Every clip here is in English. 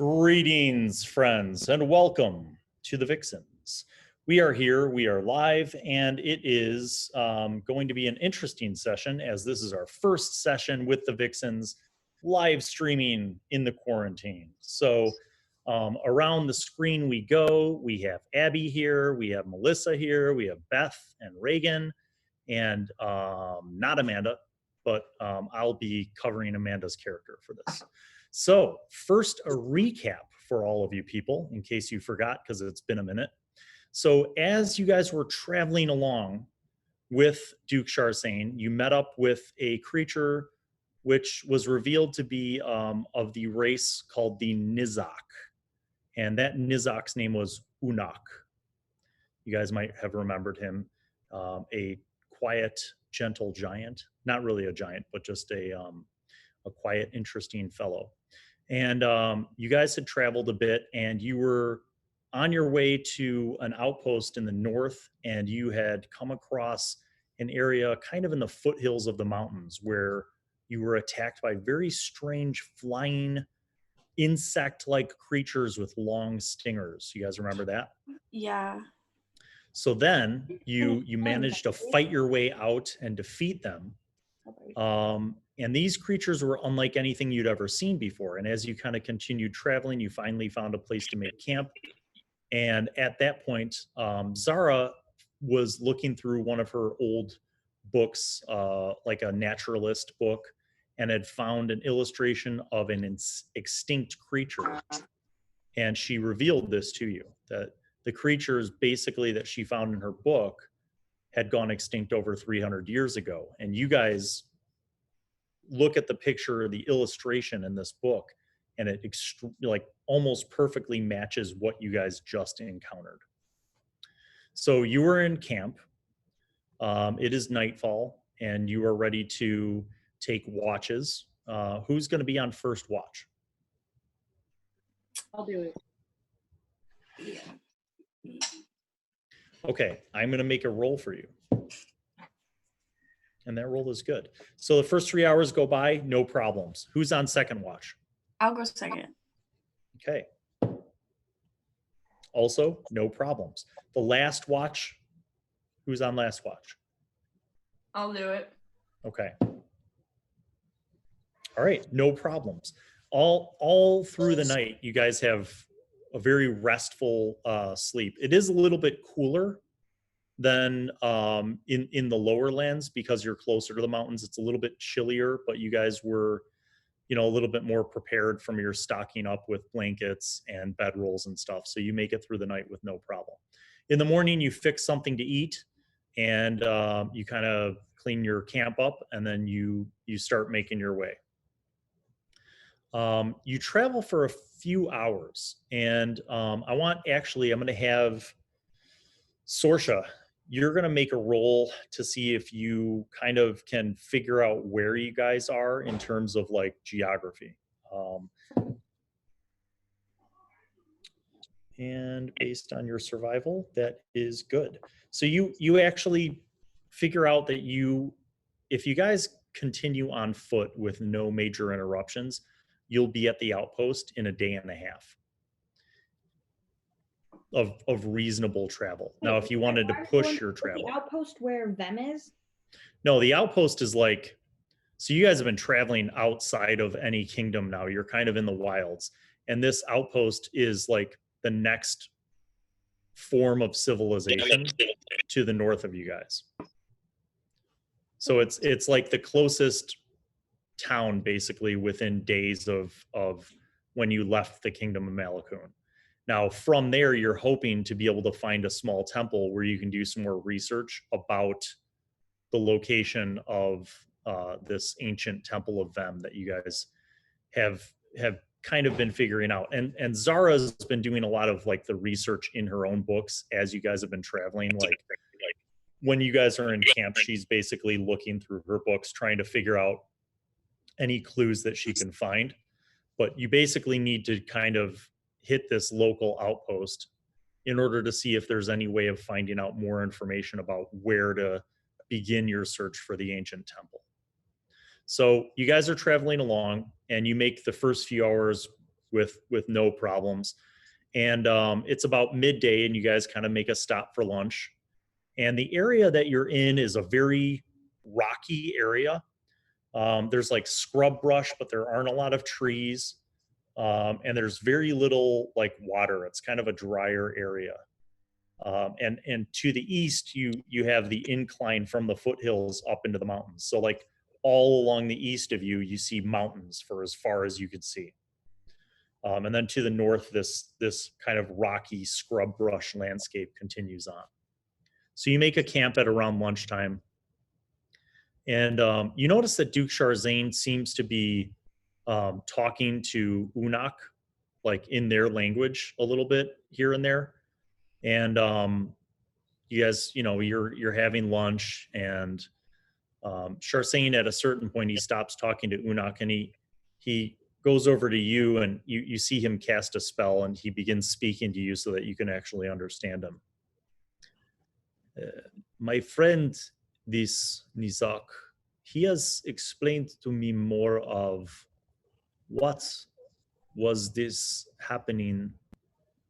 Greetings, friends, and welcome to the Vixens. We are here, we are live, and it is going to be an interesting session as this is our first session with the Vixens live streaming in the quarantine. So around the screen we go, we have Abby here, we have Melissa here, we have Beth and Reagan, and not Amanda, but I'll be covering Amanda's character for this. So first, a recap for all of you people, in case you forgot, because it's been a minute. So as you guys were traveling along with Duke Sharsane, you met up with a creature which was revealed to be of the race called the Nizak. And that Nizak's name was Unak. You guys might have remembered him, a quiet, gentle giant. Not really a giant, but just a quiet, interesting fellow. And you guys had traveled a bit, and you were on your way to an outpost in the north, and you had come across an area kind of in the foothills of the mountains where you were attacked by very strange flying insect-like creatures with long stingers. You guys remember that? Yeah. So then you managed to fight your way out and defeat them. And these creatures were unlike anything you'd ever seen before. And as you kind of continued traveling, you finally found a place to make camp. And at that point, Zara was looking through one of her old books, like a naturalist book, and had found an illustration of an extinct creature. And she revealed this to you, that the creatures basically that she found in her book had gone extinct over 300 years ago. And you guys look at the picture, the illustration in this book, and it like almost perfectly matches what you guys just encountered. So you were in camp. It is nightfall, and you are ready to take watches. Who's going to be on first watch? I'll do it. Yeah. Okay, I'm going to make a roll for you. And that roll is good. So the first 3 hours go by, no problems. Who's on second watch? I'll go second. Okay. Also, no problems. The last watch, who's on last watch? I'll do it. Okay. All right, no problems. All through the night, you guys have a very restful sleep. It is a little bit cooler than in the lower lands because you're closer to the mountains. It's a little bit chillier, but you guys were, a little bit more prepared from your stocking up with blankets and bedrolls and stuff. So you make it through the night with no problem. In the morning, you fix something to eat, and you kind of clean your camp up, and then you start making your way. You travel for a few hours, and I'm going to have Sorshe, you're going to make a roll to see if you kind of can figure out where you guys are in terms of like geography. And based on your survival, that is good. So you actually figure out that if you guys continue on foot with no major interruptions, you'll be at the outpost in a day and a half of reasonable travel. Now, if you wanted to push your travel. The outpost where them is? No, the outpost is like, so you guys have been traveling outside of any kingdom now. You're kind of in the wilds. And this outpost is like the next form of civilization to the north of you guys. So it's like the closest town basically within days of when you left the kingdom of Malakun. Now, from there, you're hoping to be able to find a small temple where you can do some more research about the location of this ancient temple of them that you guys have kind of been figuring out. And Zara's been doing a lot of like the research in her own books as you guys have been traveling. Like when you guys are in camp, she's basically looking through her books, trying to figure out any clues that she can find. But you basically need to kind of hit this local outpost in order to see if there's any way of finding out more information about where to begin your search for the ancient temple. So you guys are traveling along, and you make the first few hours with no problems. And it's about midday, and you guys kind of make a stop for lunch. And the area that you're in is a very rocky area. There's like scrub brush, but there aren't a lot of trees. And there's very little like water. It's kind of a drier area. And to the east, you have the incline from the foothills up into the mountains. So like all along the east of you see mountains for as far as you could see. And then to the north, this kind of rocky scrub brush landscape continues on. So you make a camp at around lunchtime. And you notice that Duke Sharzane seems to be talking to Unak, like in their language a little bit here and there. And you guys, you're having lunch, and Sharzane at a certain point, he stops talking to Unak, and he goes over to you, and you see him cast a spell, and he begins speaking to you so that you can actually understand him. My friend, this Nizak, he has explained to me more of what was this happening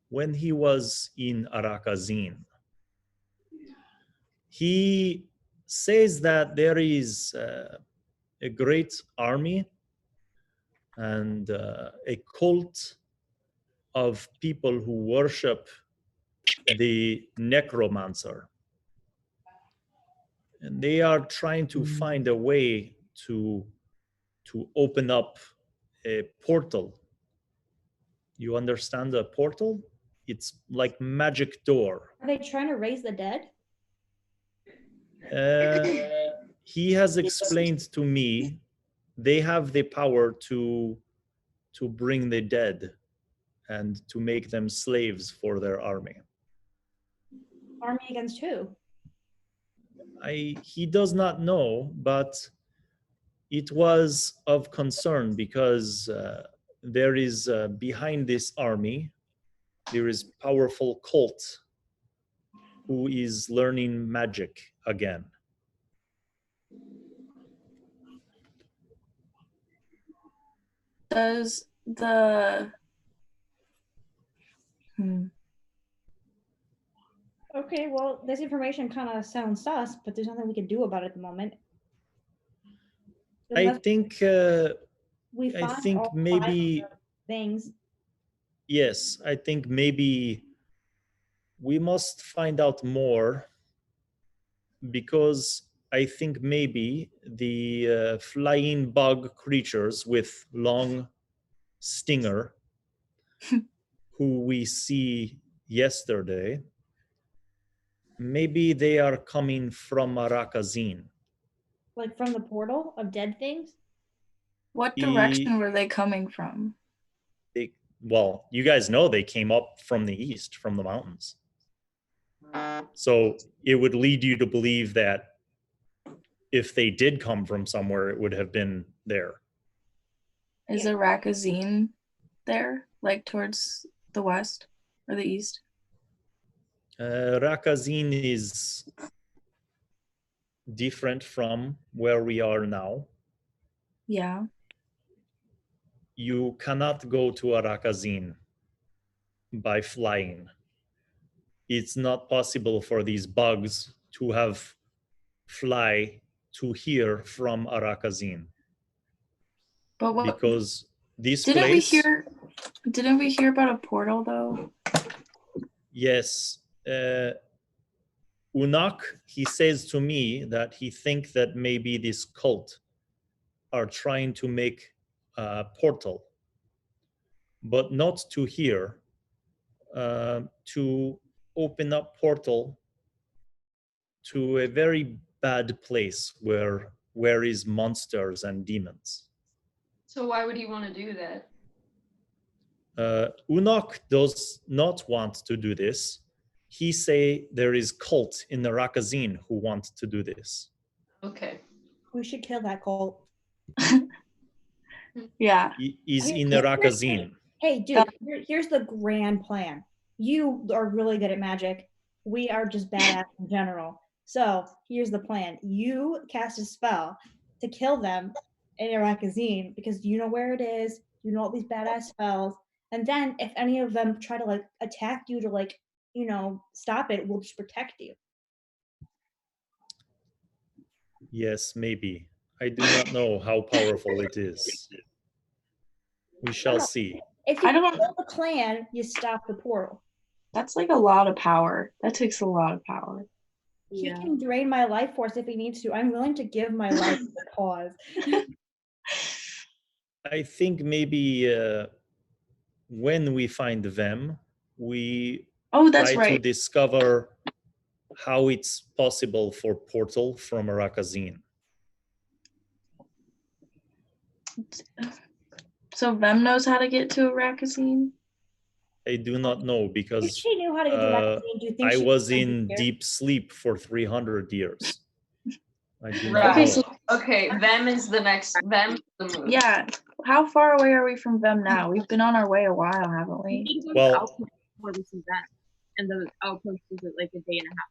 when he was in Arakazin. He says that there is a great army and a cult of people who worship the necromancer. And they are trying to find a way to open up a portal. You understand a portal? It's like magic door. Are they trying to raise the dead? He has explained to me they have the power to bring the dead and to make them slaves for their army. Army against who? He does not know, but it was of concern because there is behind this army, there is powerful cult who is learning magic again. Does the Okay, well, this information kind of sounds sus, but there's nothing we can do about it at the moment. I Unless think we I find think all 5 maybe of the things. yes, I think maybe we must find out more, because I think maybe the flying bug creatures with long stinger who we see yesterday, maybe they are coming from Arakazin. Like from the portal of dead things? what direction were they coming from? Well, you guys know they came up from the east, from the mountains. So it would lead you to believe that if they did come from somewhere, it would have been there. Is a Rakazine there, like towards the west or the east? Rakazin is different from where we are now. Yeah. You cannot go to Arakazin by flying. It's not possible for these bugs to have fly to here from Arakazin. But what, because this didn't place... we hear about a portal though? Yes. Unak, he says to me that he thinks that maybe this cult are trying to make a portal, but not to here, to open up portal to a very bad place where is monsters and demons. So why would he want to do that? Unak does not want to do this. He say there is cult in the Rakazin who want to do this. Okay. We should kill that cult. Yeah. He is in the Rakazin. Hey, dude, here's the grand plan. You are really good at magic. We are just badass in general. So here's the plan. You cast a spell to kill them in Arakazine because you know where it is. You know all these badass spells. And then if any of them try to like attack you to like, you know, stop it, we'll just protect you. Yes, maybe. I do not know how powerful it is. We shall see. If you I don't- kill the clan, you stop the portal. That's like a lot of power. That takes a lot of power. He Yeah. can drain my life force if he needs to. I'm willing to give my life to the cause. I think maybe when we find them, we Oh, that's try to right. discover how it's possible for portal from a Rakazin. So Vem knows how to get to a Rakazine? I do not know If because she knew how to get to Rakazine, do you think I she was would be in here? deep sleep for 300 years. I do Right. not Okay, know. so Okay, Vem is the next. Vem's the move. yeah. How far away are we from Vem now? We've been on our way a while, haven't We we? need to go to Well- the outpost before we see that. And the outpost is like a day and a half.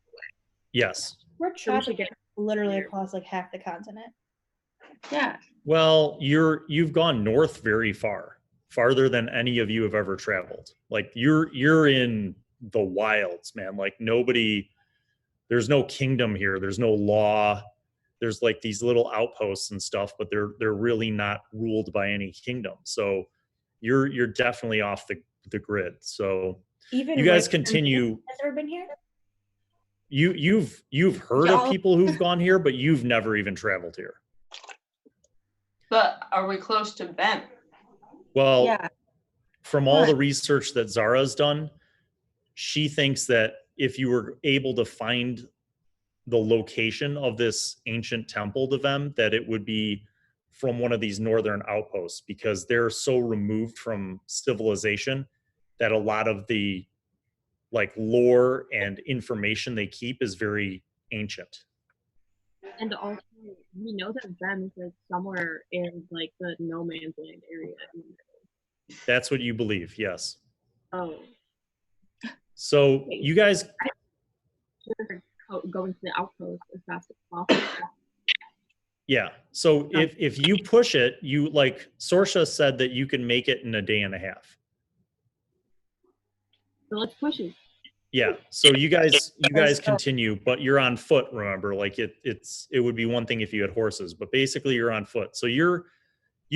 Yes. We're So we chopping should get literally here. across like half the continent. Yeah. Well, you've gone north very far, farther than any of you have ever traveled. Like you're in the wilds, man. Like there's no kingdom here. There's no law. There's like these little outposts and stuff, but they're really not ruled by any kingdom. So you're definitely off the grid. So Even you guys Reagan continue. has ever been here. You've heard of Y'all- people who've gone here, but you've never even traveled here. But are we close to Vem? Well, Yeah. from all the What? research that Zara's done, she thinks that if you were able to find the location of this ancient temple to them, that it would be from one of these northern outposts, because they're so removed from civilization that a lot of the like lore and information they keep is very ancient. And also, we know that Vem is like somewhere in like the no man's land area. That's what you believe, yes. Oh, So you guys, going to the outpost as fast as possible. yeah. So if you push it, you like Sorshe said that you can make it in a day and a half. So let's push it. Yeah. So you guys Let's go. continue, but you're on foot, remember? Like it would be one thing if you had horses, but basically you're on foot. So you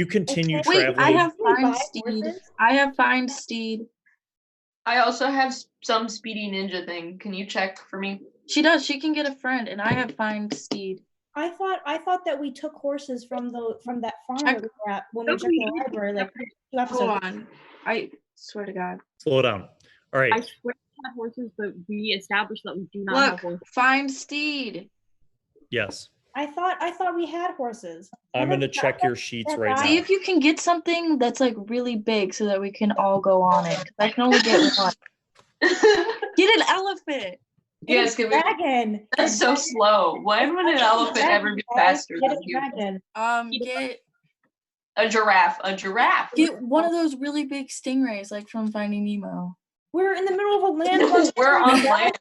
continue Wait, Wait, traveling. I have Can we find buy steed. horses? I have find steed. I also have some speedy ninja thing. Can you check for me? She does. She can get a friend, and I have find steed. I thought that we took horses from that farm Check- that we were at when we No, checked we the didn't. library like 2 episodes. Hold on. I swear to God. Slow down. All I right. swear we have horses, but we established that we do not have Look, horses. find steed. Yes. I thought we had horses. I'm Remember going to check your sheets right See now. if you can get something that's like really big so that we can all go on it. 'Cause I can only get one. Get an elephant. Yes, can we? Dragon. That's so slow. Why would an elephant ever be faster Get than a humans? dragon. Get A giraffe. A giraffe. get one of those really big stingrays, like from Finding Nemo. We're in the middle of a land. We're on land.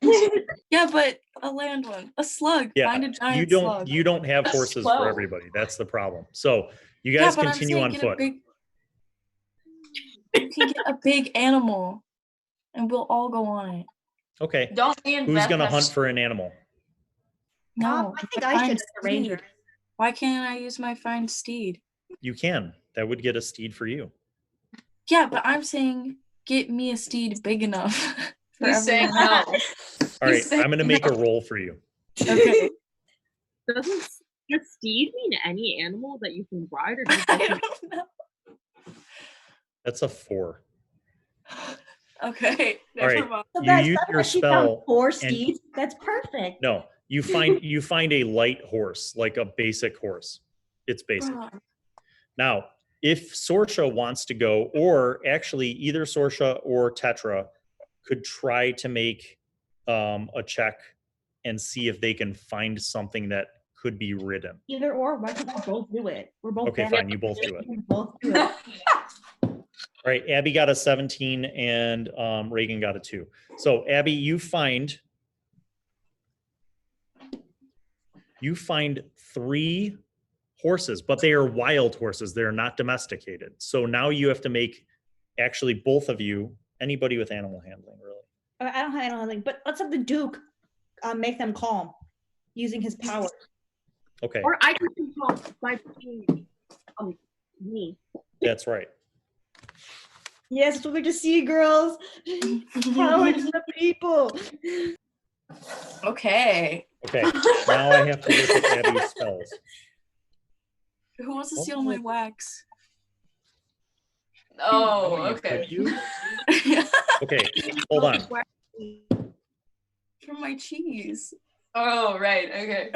Yeah, but a land one, a slug. Yeah. Find a giant You don't slug. you don't have That's horses slow. for everybody. That's the problem. So you Yeah, guys but I'm continue saying on get foot. You can get a big animal, and we'll all go on it. Okay. Don't me and Who's Beth going to have hunt for an animal? No, I think my I find should as a ranger. steed. Why can't I use my find steed? You can. That would get a steed for you. Yeah, but I'm saying get me a steed big enough. for He's saying everyone no. else. All right. He's saying I'm going to make a no. roll for you. Okay. Does steed mean any animal that you can ride, or does I it don't know. That's a 4. Okay. All Never right. mind. So You guys, use that's your what she found spell 4 and- steeds. That's perfect. No, you find a light horse, like a basic horse. It's basic. Bruh. Now, if Sorshe wants to go, or actually either Sorshe or Tetra could try to make a check and see if they can find something that could be ridden. Either or, why can't we both do it? We're both Okay, bad fine. at You both do it. We can both do it. All right, Abby got a 17 and Reagan got a 2. So Abby, you find 3 horses, but they are wild horses. They're not domesticated. So now you have to make actually, both of you, anybody with animal handling, really. I don't have animal handling, but let's have the Duke make them calm using his power. Okay, Or I can control by being me. that's right. Yes, that's what we just see, girls. Power to the people. Okay. Okay, now I have to look at Abby's spells. Who wants to steal my wax? Oh, You okay. could do? Okay, hold on. From my cheese. Oh, right. Okay.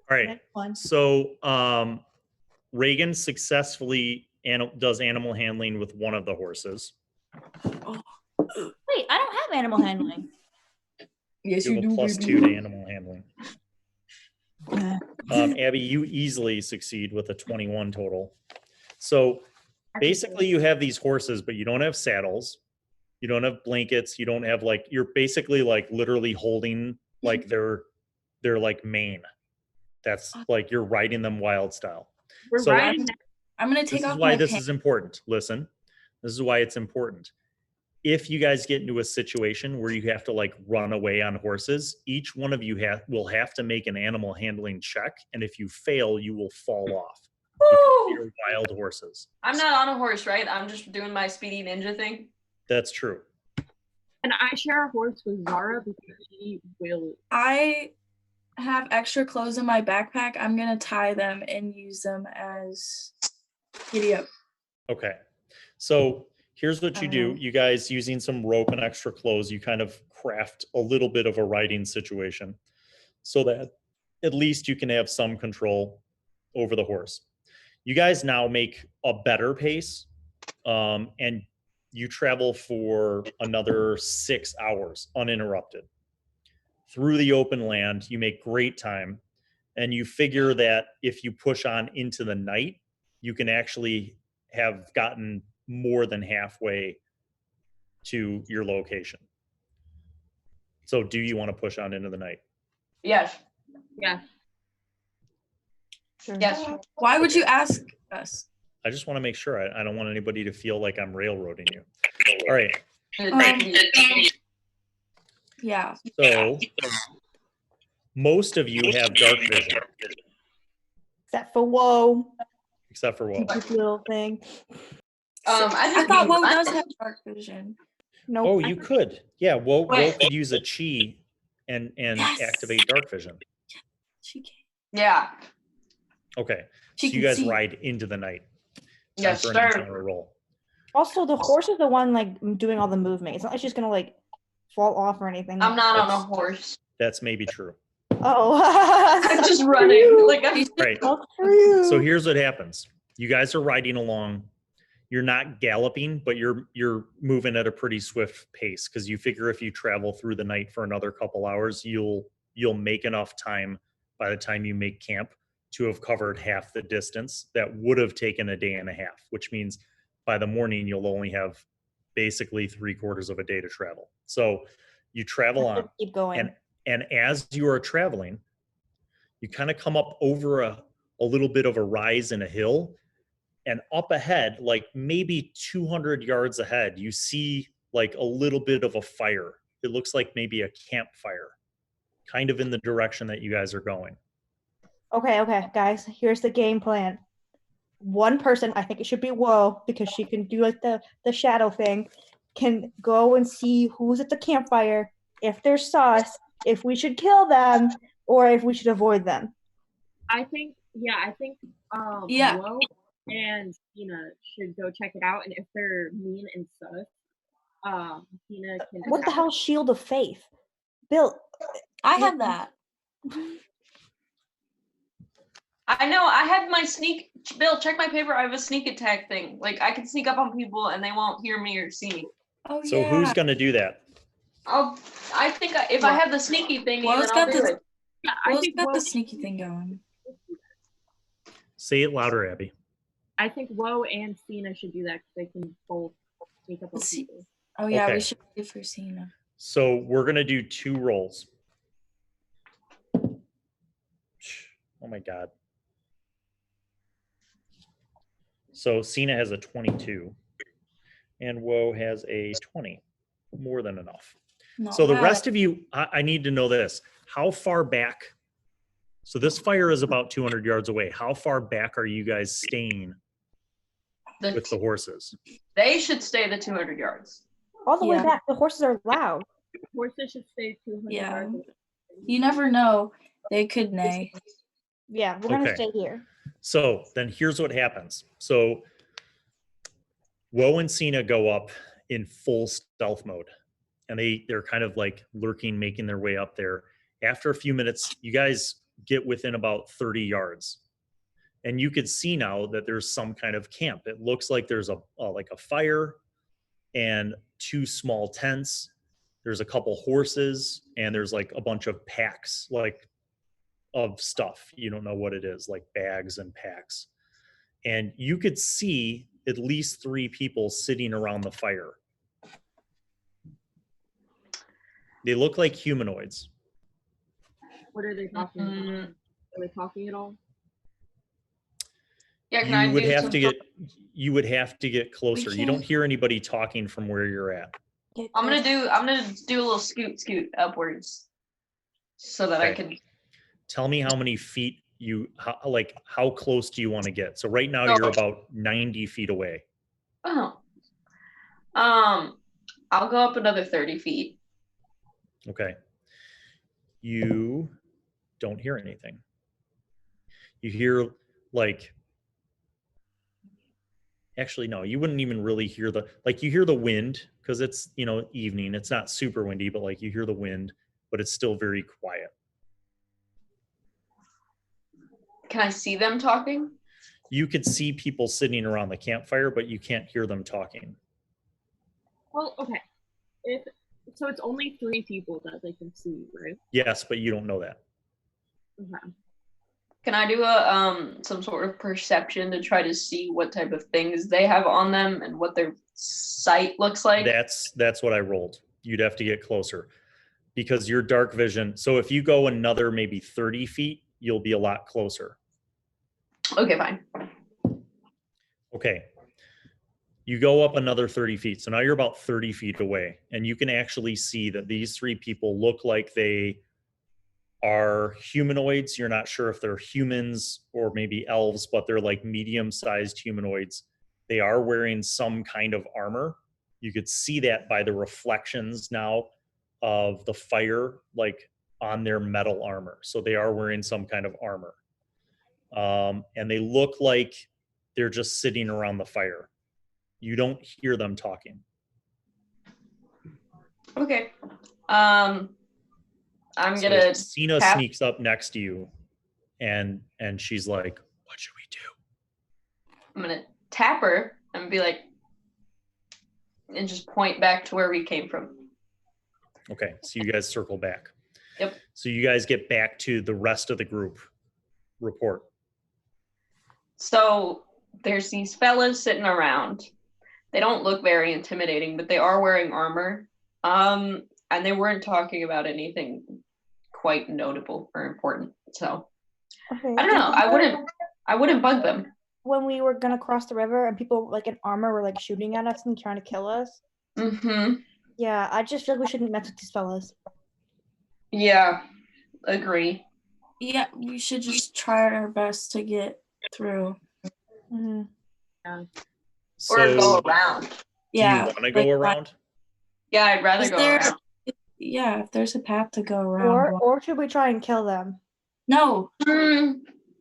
All right. Next one. So Reagan successfully does animal handling with one of the horses. Wait, I don't have animal handling. Yes, You you have a do. plus baby. 2 to animal handling. Abby, you easily succeed with a 21 total. So basically you have these horses, but you don't have saddles. You don't have blankets. You don't have like, you're basically like literally holding like their like mane. That's like you're riding them wild style. We're So riding. I'm gonna this take is off why my this pants. is important. Listen, this is why it's important. If you guys get into a situation where you have to like run away on horses, each one of you will have to make an animal handling check, and if you fail, you will fall off. Because you're wild horses. I'm not on a horse, right? I'm just doing my speedy ninja thing. That's true. And I share a horse with Zara because she will. I have extra clothes in my backpack. I'm gonna tie them and use them as giddy up. Okay. So here's what you do. Um, You guys, using some rope and extra clothes, you kind of craft a little bit of a riding situation so that at least you can have some control over the horse. You guys now make a better pace, and you travel for another 6 hours uninterrupted. Through the open land, you make great time, and you figure that if you push on into the night, you can actually have gotten more than halfway to your location. So do you want to push on into the night? Yes. Yeah. Yes. Why would you ask us? I just want to make sure. I don't want anybody to feel like I'm railroading you. All right. Yeah. So most of you have dark vision, Except for whoa, except for Woe. cute little thing. I thought Woe does have dark vision. Nope. Oh, you could. Yeah, Woe Wait. could use a chi and Yes. activate dark vision. She can. Yeah. Okay. She So you can guys see. ride into the night. Time Yes, for an sir. encounter roll. Also, the horse is the one like doing all the movement. It's not like she's gonna like fall off or anything. I'm not on a That's- horse. That's maybe true. Oh, I'm just running. Like I'm Right. So here's what happens. You guys are riding along. You're not galloping, but you're moving at a pretty swift pace because you figure if you travel through the night for another couple hours, you'll make enough time by the time you make camp to have covered half the distance that would have taken a day and a half, which means by the morning you'll only have basically 3/4 of a day to travel. So you travel on. keep going. And as you are traveling, you kind of come up over a little bit of a rise in a hill, and up ahead, like maybe 200 yards ahead, you see like a little bit of a fire. It looks like maybe a campfire, kind of in the direction that you guys are going. Okay, guys. Here's the game plan. One person, I think it should be Woe, because she can do like the shadow thing, can go and see who's at the campfire, if they're sus, if we should kill them, or if we should avoid them. I think Yeah. Woe and Sina should go check it out, and if they're mean and sus, Sina can. What the hell, Shield of Faith? Bill, I have that. I know. I have my sneak. Bill, check my paper. I have a sneak attack thing. Like I can sneak up on people and they won't hear me or see me. Oh So yeah. who's going to do that? I think if I have the sneaky thing, then Woe's I'll got do the- it. Yeah, I Woe's think got Woe, the sneaky thing going. Say it louder, Abby. I think Woe and Sina should do that because they can both sneak up on See- people. Oh yeah, Okay. we should wait for Sina. So we're going to do 2 rolls. Oh my God. So Sina has a 22, and Woe has a 20. More than enough. Not So the bad. rest of you, I need to know this. How far back? So this fire is about 200 yards away. How far back are you guys staying with the horses? They should stay the 200 yards. All the way Yeah. back. The horses are loud. Horses should stay 200 Yeah. yards. You never know. They could neigh. Yeah, we're gonna Okay. stay here. So then here's what happens. So Woe and Sina go up in full stealth mode, and they're kind of like lurking, making their way up there. After a few minutes, you guys get within about 30 yards, and you could see now that there's some kind of camp. It looks like there's a fire and 2 small tents. There's a couple horses, and there's like a bunch of packs, like of stuff. You don't know what it is, like bags and packs. And you could see at least 3 people sitting around the fire. They look like humanoids. What are they talking about? Are they talking at all? Yeah, can I You would do have some to get closer. You don't can't- hear anybody talking from where you're at. Get I'm gonna close. do a little scoot upwards so that I Okay. can. Tell me how many feet how close do you want to get? So right now you're about 90 feet away. Oh. I'll go up another 30 feet. Okay. You don't hear anything. You hear actually, no, you wouldn't even really hear you hear the wind because it's, evening. It's not super windy, but you hear the wind, but it's still very quiet. Can I see them talking? You could see people sitting around the campfire, but you can't hear them talking. Well, okay. So it's only 3 people that they can see, right? Yes, but you don't know that. Okay. Can I do some sort of perception to try to see what type of things they have on them and what their sight looks like? That's what I rolled. You'd have to get closer because your dark vision. So if you go another maybe 30 feet, you'll be a lot closer. Okay, fine. Okay. You go up another 30 feet. So now you're about 30 feet away, and you can actually see that these 3 people look like they are humanoids. You're not sure if they're humans or maybe elves, but they're like medium-sized humanoids. They are wearing some kind of armor. You could see that by the reflections now of the fire, on their metal armor. So they are wearing some kind of armor. And they look like they're just sitting around the fire. You don't hear them talking. Okay. I'm gonna Sina tap. sneaks up next to you, and she's like, "What should we do?" I'm gonna tap her and be like, and just point back to where we came from. Okay, so you guys circle back. Yep. So you guys get back to the rest of the group. Report. So there's these fellas sitting around. They don't look very intimidating, but they are wearing armor. And they weren't talking about anything quite notable or important. So Okay. I don't know. I wouldn't bug them. When we were gonna cross the river and people in armor were shooting at us and trying to kill us. Mm-hmm. Yeah, I just feel like we shouldn't mess with these fellas. Yeah, agree. Yeah, we should just try our best to get through. Mm-hmm. So Or go around. do Yeah. you want to go around? Yeah, I'd rather Is go there- around. Yeah, if there's a path to go around. Or should we try and kill them? No,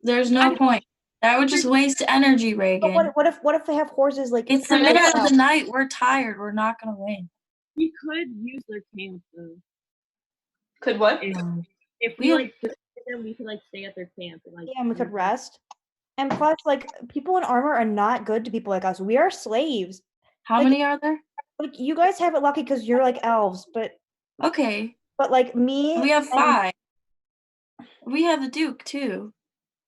there's no point. That would just waste energy, Reagan. But what if they have horses It's the middle of the night. We're tired. We're not gonna win. We could use their camp though. Could what? If We- we defeated them, we could stay at their camp and Yeah, and we could rest. And plus, people in armor are not good to people like us. We are slaves. How many are there? You guys have it lucky because you're elves, but Okay, me. we have and- 5. We have the Duke too.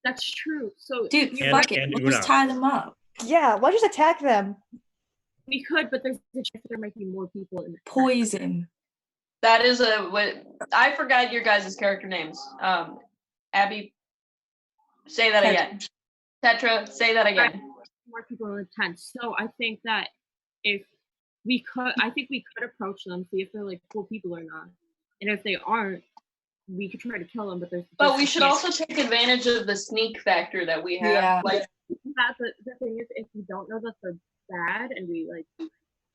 That's true. So Dude, And- fuck it. and We'll just Una. tie them up. Yeah, why just attack them? we could, but there's a chance there might be more people in the Poison. That is I forgot your guys' character names. Abby, say that Tetra. again. Tetra, say that again. more people in the tent. So I think that if we could, I think we could approach them, see if they're like cool people or not. And if they aren't, we could try to kill them. But we should also take advantage of the sneak factor that we have. Yeah. Like the thing is, if we don't know that they're bad and we like.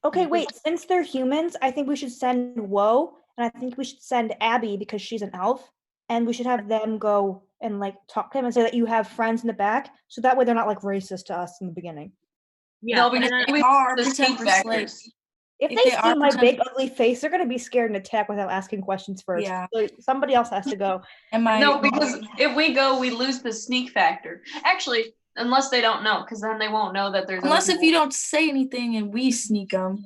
Okay, wait. Since they're humans, I think we should send Woe, and I think we should send Abby because she's an elf, and we should have them go and like talk to him and say that you have friends in the back, so that way they're not like racist to us in the beginning. Yeah, No, because They are pretend for slaves. If If they they see are my big pretend- ugly face, they're gonna be scared and attack without asking questions first. Yeah. So somebody else has to go. And my No, because if we go, we lose the sneak factor. Actually, unless they don't know, because then they won't know that there's. unless if you don't say anything and we sneak them.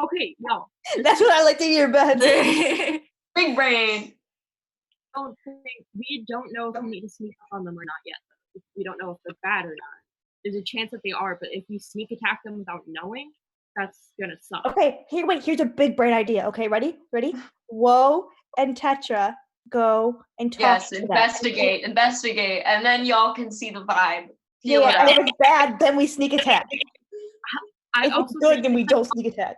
okay, no. That's what I like to hear, Beth. Big brain. We don't know if we need to sneak up on them or not yet. We don't know if they're bad or not. There's a chance that they are, but if we sneak attack them without knowing, that's gonna suck. Okay, here's a big brain idea. Okay, ready? Woe and Tetra go and talk Yes, to them. investigate, and then y'all can see the vibe. Yeah, Feel it and if out. it's bad, then we sneak attack. I If it's also good, think, then we don't sneak attack.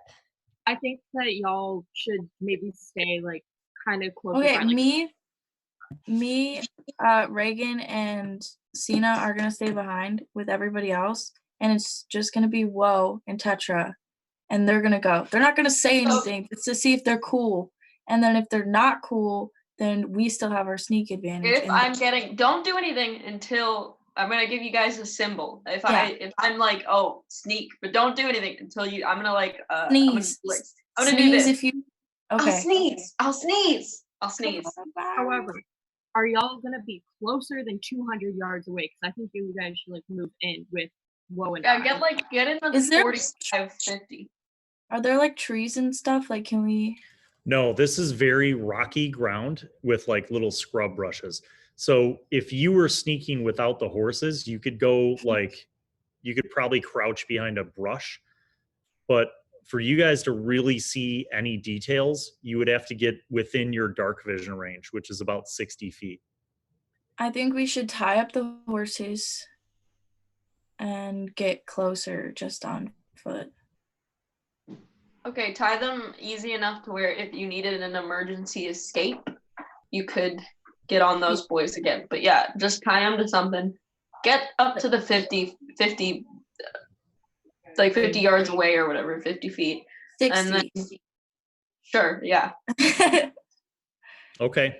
I think that y'all should maybe stay like kind of close. Okay, by, like, me, Reagan and Sina are gonna stay behind with everybody else, and it's just gonna be Woe and Tetra, and they're gonna go. They're not gonna say anything. It's to see if they're cool, and then if they're not cool, then we still have our sneak advantage. If don't do anything until I'm gonna give you guys a symbol. If I'm like, oh, sneak, but don't do anything until I'm gonna like sneeze. I'm gonna do Sneeze this. if you. Okay. I'll sneeze. However, are y'all gonna be closer than 200 yards away? Because I think you guys should like move in with Woe and I. Get in the Is there- 45, 50. Are there like trees and stuff? Like, can we? No, this is very rocky ground with like little scrub brushes. So if you were sneaking without the horses, you could go like, you could probably crouch behind a brush. But for you guys to really see any details, you would have to get within your dark vision range, which is about 60 feet. I think we should tie up the horses and get closer just on foot. Okay, tie them easy enough to where if you needed an emergency escape, you could get on those boys again. But yeah, just tie them to something. Get up to the 50, like 50 yards away or whatever, 50 feet. 60. And then, sure, yeah. Okay.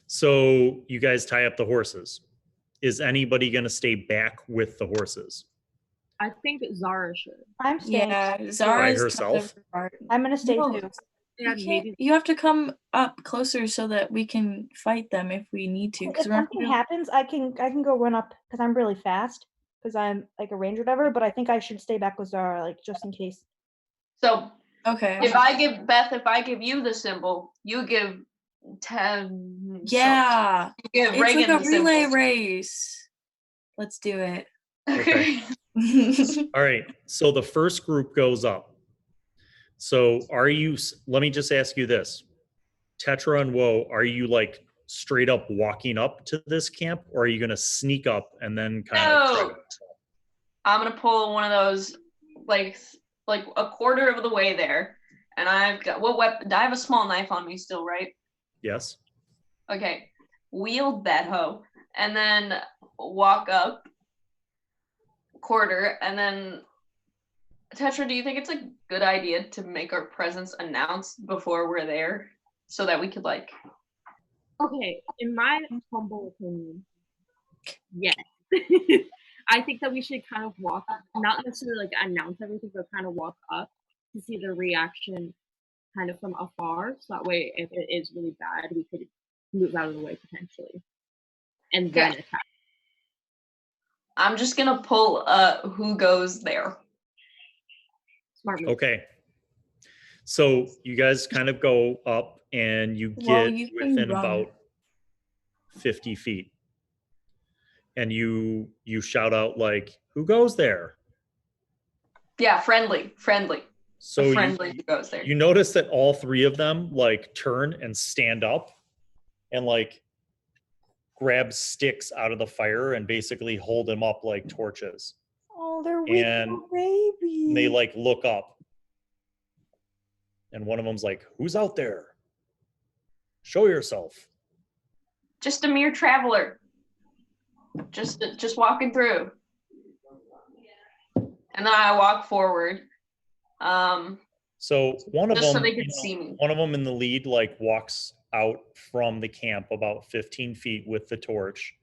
So you guys tie up the horses. Is anybody going to stay back with the horses? I think Zara should. I'm staying. Yeah, Zara's herself? I'm gonna stay No. too. Yeah, maybe. You have to come up closer so that we can fight them if we need to. If something happens, I can go run up because I'm really fast because I'm like a ranger or whatever. But I think I should stay back with Zara, like just in case. So Okay. if I give you the symbol, you give 10. Yeah. So you give It's Reagan like a the relay symbol. race. Let's do it. Okay. All right. So the first group goes up. So let me just ask you this. Tetra and Woe, are you like straight up walking up to this camp, or are you going to sneak up and then kind of try No. to... I'm gonna pull one of those like a quarter of the way there. And I've got what weapon? I have a small knife on me still, right? Yes. Okay. Wield that hoe and then walk up quarter and then Tetra, do you think it's a good idea to make our presence announced before we're there so that we could like Okay, in my humble opinion, yes. I think that we should kind of walk, not necessarily like announce everything, but kind of walk up to see the reaction kind of from afar. So that way, if it is really bad, we could move out of the way potentially. And then attack. I'm just gonna pull who goes there. Smart move. Okay. So you guys kind of go up and you Well, get you can within run. about 50 feet. And you shout out like, who goes there? Yeah, friendly. So Friendly who goes there. you notice that all three of them like turn and stand up and like grab sticks out of the fire and basically hold them up like torches. Oh Oh, they're weak and baby. they like look up, and one of them's like, "Who's out there? Show yourself." Just a mere traveler. Just walking through. And then I walk forward. So one of Just so them, they could see me. one of them in the lead, like walks out from the camp about 15 feet with the torch,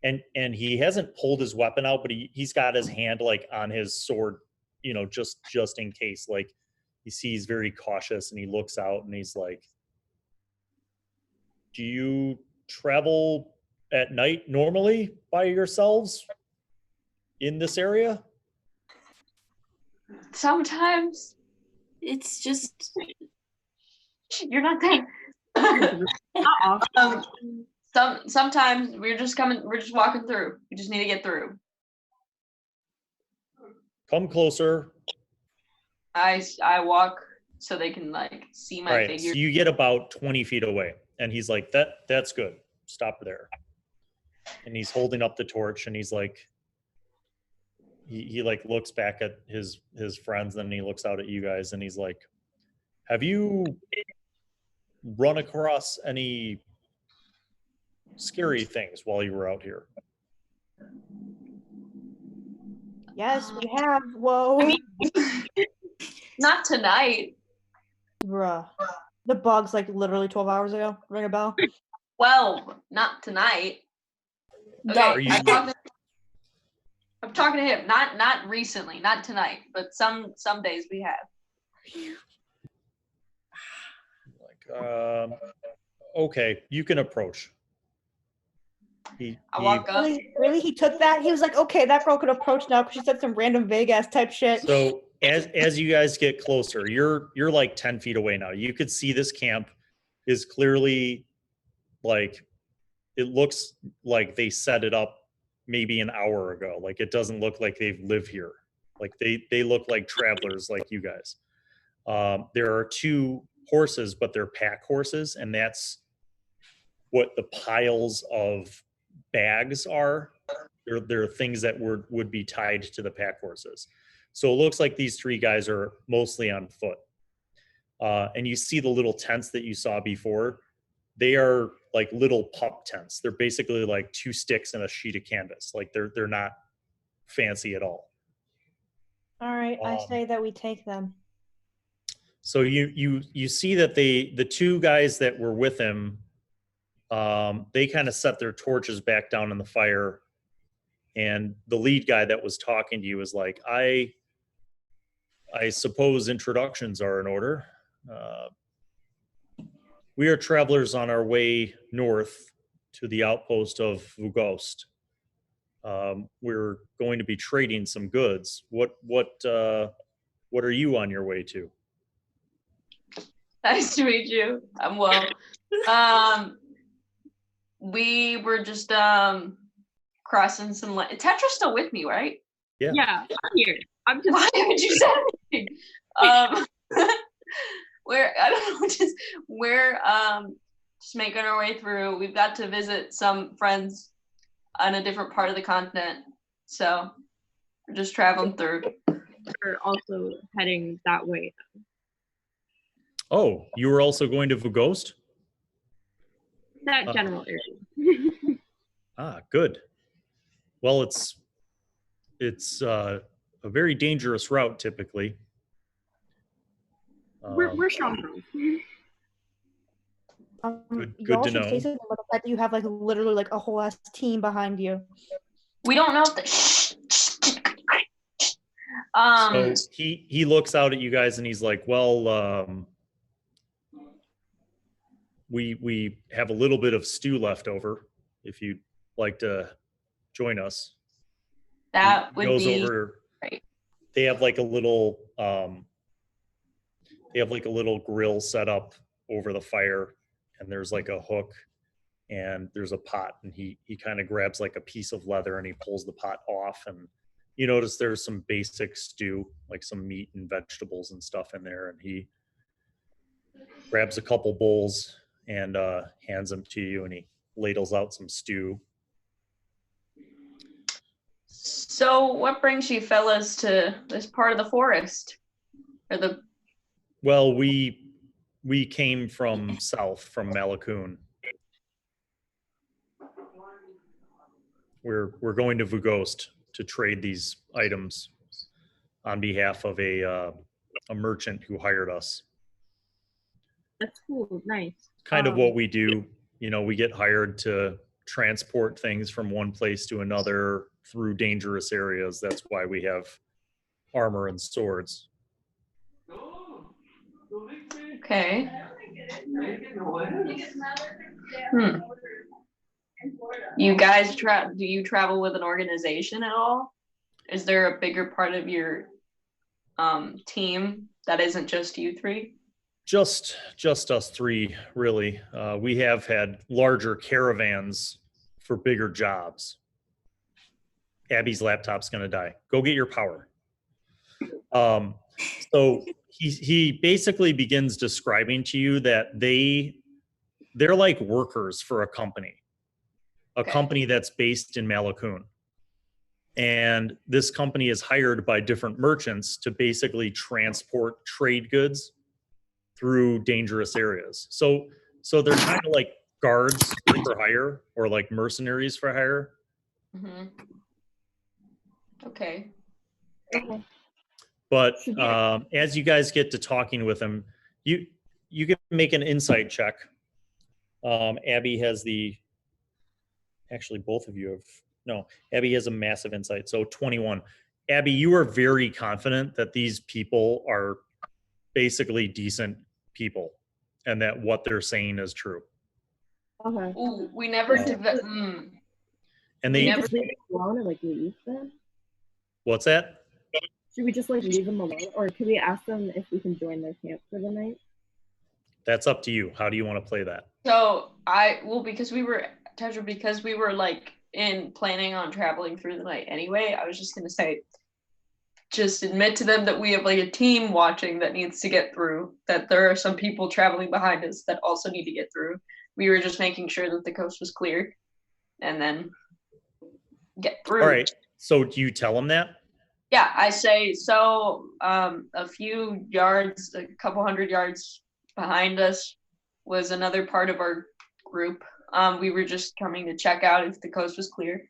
and he hasn't pulled his weapon out, but he's got his hand like on his sword, just in case. Like you see, he's very cautious, and he looks out, and he's like, "Do you travel at night normally by yourselves in this area?" Sometimes. It's just You're not there. Not often. Sometimes we're just walking through. We just need to get through. Come closer. I walk so they can like see my All right, figure. so you get about 20 feet away, and he's like, that's good. Stop there. And he's holding up the torch, and he's like, he like looks back at his friends, and then he looks out at you guys, and he's like, have you run across any scary things while you were out here? Yes, we have. Whoa. Not tonight. Bruh. The bug's like literally 12 hours ago. Ring a bell? Well, not tonight. Okay, Are you- I'm talking to him. Not recently, not tonight, but some days we have. Like, okay, you can approach. I walk up. Really? He took that? He was like, okay, that girl could approach now because she said some random vague ass type shit. So as you guys get closer, you're like 10 feet away now. You could see this camp is clearly like, it looks like they set it up maybe an hour ago. Like it doesn't look like they've lived here. Like they look like travelers like you guys. There are 2 horses, but they're pack horses, and that's what the piles of bags are. They're things that would be tied to the pack horses. So it looks like these 3 guys are mostly on foot. And you see the little tents that you saw before. They are like little pup tents. They're basically like 2 sticks and a sheet of canvas. Like they're not fancy at all. All right, I say that we take them. So you see that the 2 guys that were with him, they kind of set their torches back down in the fire, and the lead guy that was talking to you was like, I suppose introductions are in order. We are travelers on our way north to the outpost of Vugost. We're going to be trading some goods. What are you on your way to? Nice to meet you. I'm well. We were just crossing some land. Tetra's still with me, right? Yeah. Yeah, I'm here. I'm just. Why haven't you said anything? We're just making our way through. We've got to visit some friends on a different part of the continent, so we're just traveling through. We're also heading that way. Oh, you were also going to Vugost? That general area. Ah, good. Well, it's a very dangerous route typically. We're strong. Good y'all to should know. say something about the fact that you have like literally like a whole ass team behind you. We don't know if the So he looks out at you guys and he's like, well, we have a little bit of stew left over if you'd like to join us. that He would goes be over. great. They have like a little grill set up over the fire, and there's like a hook and there's a pot, and he kind of grabs like a piece of leather and he pulls the pot off, and you notice there's some basic stew, like some meat and vegetables and stuff in there, and he grabs a couple bowls and hands them to you, and he ladles out some stew. So what brings you fellas to this part of the forest? Or the Well, we came from south, from Malakun. We're going to Vugost to trade these items on behalf of a merchant who hired us. That's cool. Nice. Kind of what we do. You know, we get hired to transport things from one place to another through dangerous areas. That's why we have armor and swords. Okay. You guys do you travel with an organization at all? Is there a bigger part of your team that isn't just you three? Just us three, really. We have had larger caravans for bigger jobs. Abby's laptop's gonna die. Go get your power. So he basically begins describing to you that they're like workers for a company. A company that's based in Malakun. And this company is hired by different merchants to basically transport trade goods through dangerous areas. So they're kind of like guards for hire or like mercenaries for hire. Mm-hmm. Okay. But as you guys get to talking with him, you can make an insight check. Abby has actually both of you have, no, Abby has a massive insight, so 21. Abby, you are very confident that these people are basically decent people and that what they're saying is true. Okay. Ooh, we never And they Should we just leave them alone and like leave them? What's that? Should we just like leave them alone, or could we ask them if we can join their camp for the night? That's up to you. How do you want to play that? So because we were like planning on traveling through the night anyway, I was just gonna say, just admit to them that we have like a team watching that needs to get through, that there are some people traveling behind us that also need to get through. We were just making sure that the coast was clear and then get through. All right. So do you tell them that? Yeah, I say, so a few yards, a couple hundred yards behind us was another part of our group. We were just coming to check out if the coast was clear.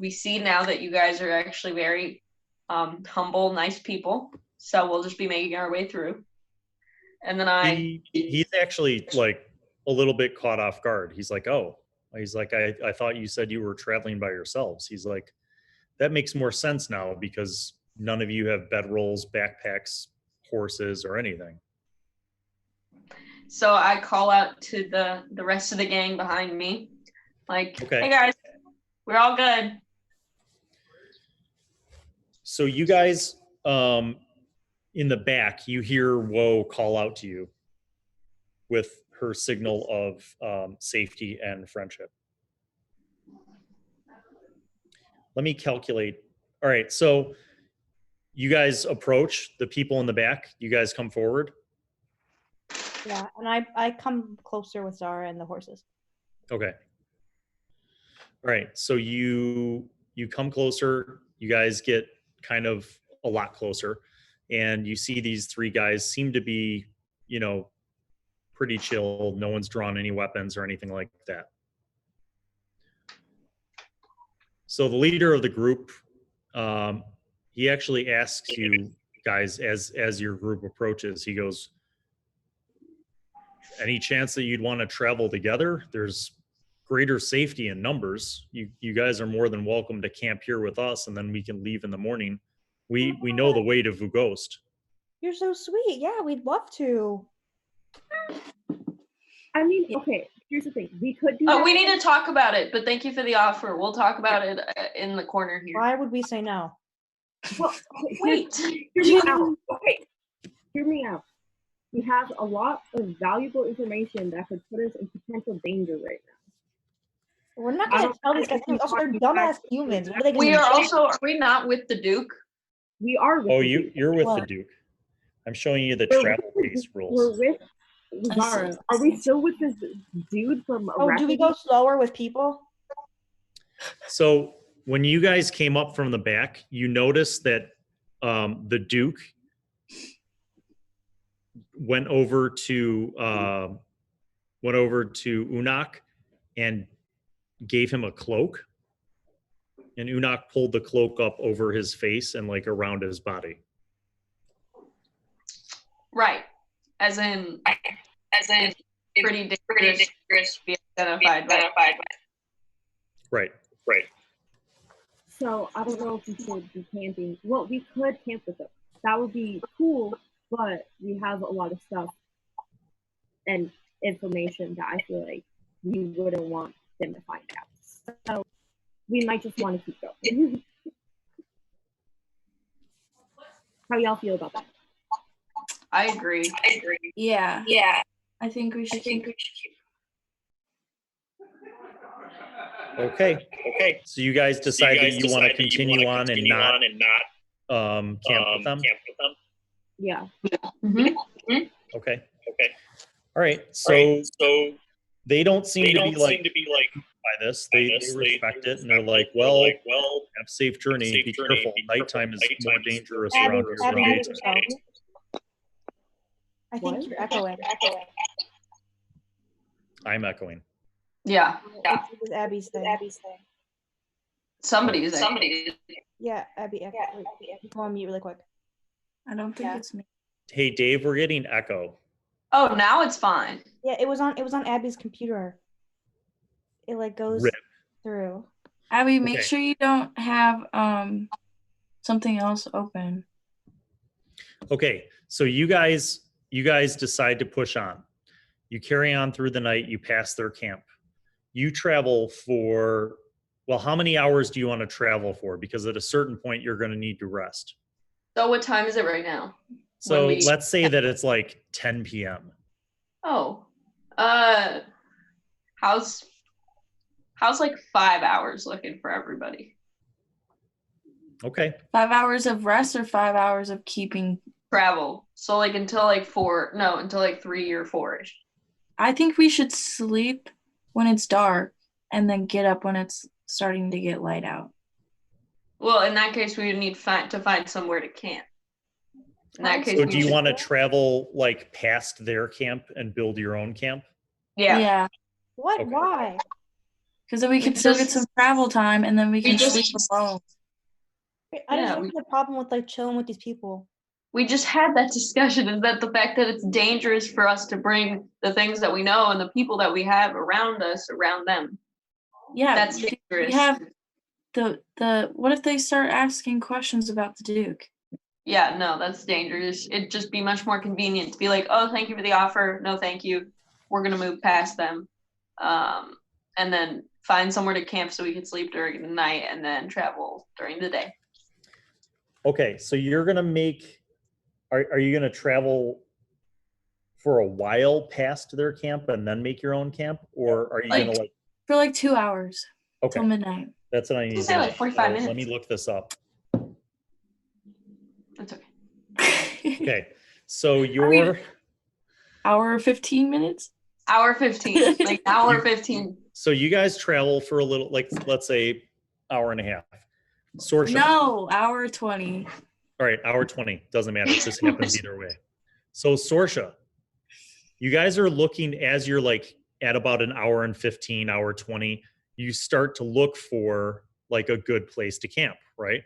We see now that you guys are actually very humble, nice people. So we'll just be making our way through. And then he's actually like a little bit caught off guard. He's like, oh, he's like, I thought you said you were traveling by yourselves. He's like, that makes more sense now because none of you have bedrolls, backpacks, horses, or anything. So I call out to the rest of the gang behind me, like, okay. Hey guys, we're all good. So you guys, in the back, you hear Woe call out to you with her signal of safety and friendship. Let me calculate. All right, so you guys approach the people in the back. You guys come forward. Yeah, and I come closer with Zara and the horses. Okay. All right, so you come closer. You guys get kind of a lot closer, and you see these three guys seem to be, you know, pretty chill. No one's drawn any weapons or anything like that. So the leader of the group, he actually asks you guys as your group approaches, he goes, any chance that you'd want to travel together? There's greater safety in numbers. You guys are more than welcome to camp here with us, and then we can leave in the morning. We know the way to Vugost. You're so sweet. Yeah, we'd love to. I mean, okay, here's the thing. We could do we need to talk about it, but thank you for the offer. We'll talk about it in the corner here. Why would we say no? Well, wait. Hear me out. Okay. Hear me out. We have a lot of valuable information that could put us in potential danger right now. We're not going to tell these guys. Also, they're dumbass humans. What are they Are we not with the Duke? We are with the Duke. You're with the Duke. I'm showing you the travel pace rules. We're with Zara. Are we still with this dude from do we go slower with people? So when you guys came up from the back, you noticed that the Duke went over to Unak and gave him a cloak, and Unak pulled the cloak up over his face and like around his body. Right. As in pretty dangerous to be identified. Right. So I don't know if we should be camping. Well, we could camp with them. That would be cool, but we have a lot of stuff and information that I feel like we wouldn't want them to find out. So we might just want to keep going. How y'all feel about that? I agree. Yeah. I think we should keep. Okay. So you guys decide that you want to continue on and not camp with them? Yeah. Okay. All right. So they don't seem to be like by this. They respect it, and they're like, well, have a safe journey. Be careful. Nighttime is more dangerous around here than daytime. I think you're echoing. I'm echoing. Yeah. It was Abby's thing. Somebody. Yeah, Abby. Wait, go on mute really quick. I don't think it's me. Hey, Dave, we're getting echo. Oh, now it's fine. Yeah, it was on Abby's computer. It like goes through. Abby, make Okay. sure you don't have something else open. Okay, so you guys decide to push on. You carry on through the night. You pass their camp. You travel for, well, how many hours do you want to travel for? Because at a certain point, you're going to need to rest. So what time is it right now? So When we- let's say that it's like 10 p.m. Oh. How's like 5 hours looking for everybody? Okay. 5 hours of rest or 5 hours of keeping? Travel. So like until like 3 or 4ish. I think we should sleep when it's dark and then get up when it's starting to get light out. Well, in that case, we would need to find somewhere to camp. In that case, So do you want to travel like past their camp and build your own camp? Yeah. What? Okay. Why? Because then we can still get some travel time and then we can sleep alone. I just don't have a problem with like chilling with these people. We just had that discussion, is that the fact that it's dangerous for us to bring the things that we know and the people that we have around us around them. Yeah, That's we dangerous. have the what if they start asking questions about the Duke? Yeah, no, that's dangerous. It'd just be much more convenient to be like, oh, thank you for the offer. No, thank you. We're going to move past them. And then find somewhere to camp so we can sleep during the night and then travel during the day. Okay, so you're going to make, are you going to travel for a while past their camp and then make your own camp? Or are you going to like? For like 2 hours Okay, till midnight. that's what I need to Say know. like 45 minutes. Let me look this up. That's okay. Okay, so your Hour 15 minutes? Hour 15. Like hour 15. so you guys travel for a little, like let's say hour and a half. Sorshe. No, hour 20. All right, hour 20. Doesn't matter. It just happens either way. So Sorshe, you guys are looking as you're like at about an hour and 15, hour 20, you start to look for like a good place to camp, right?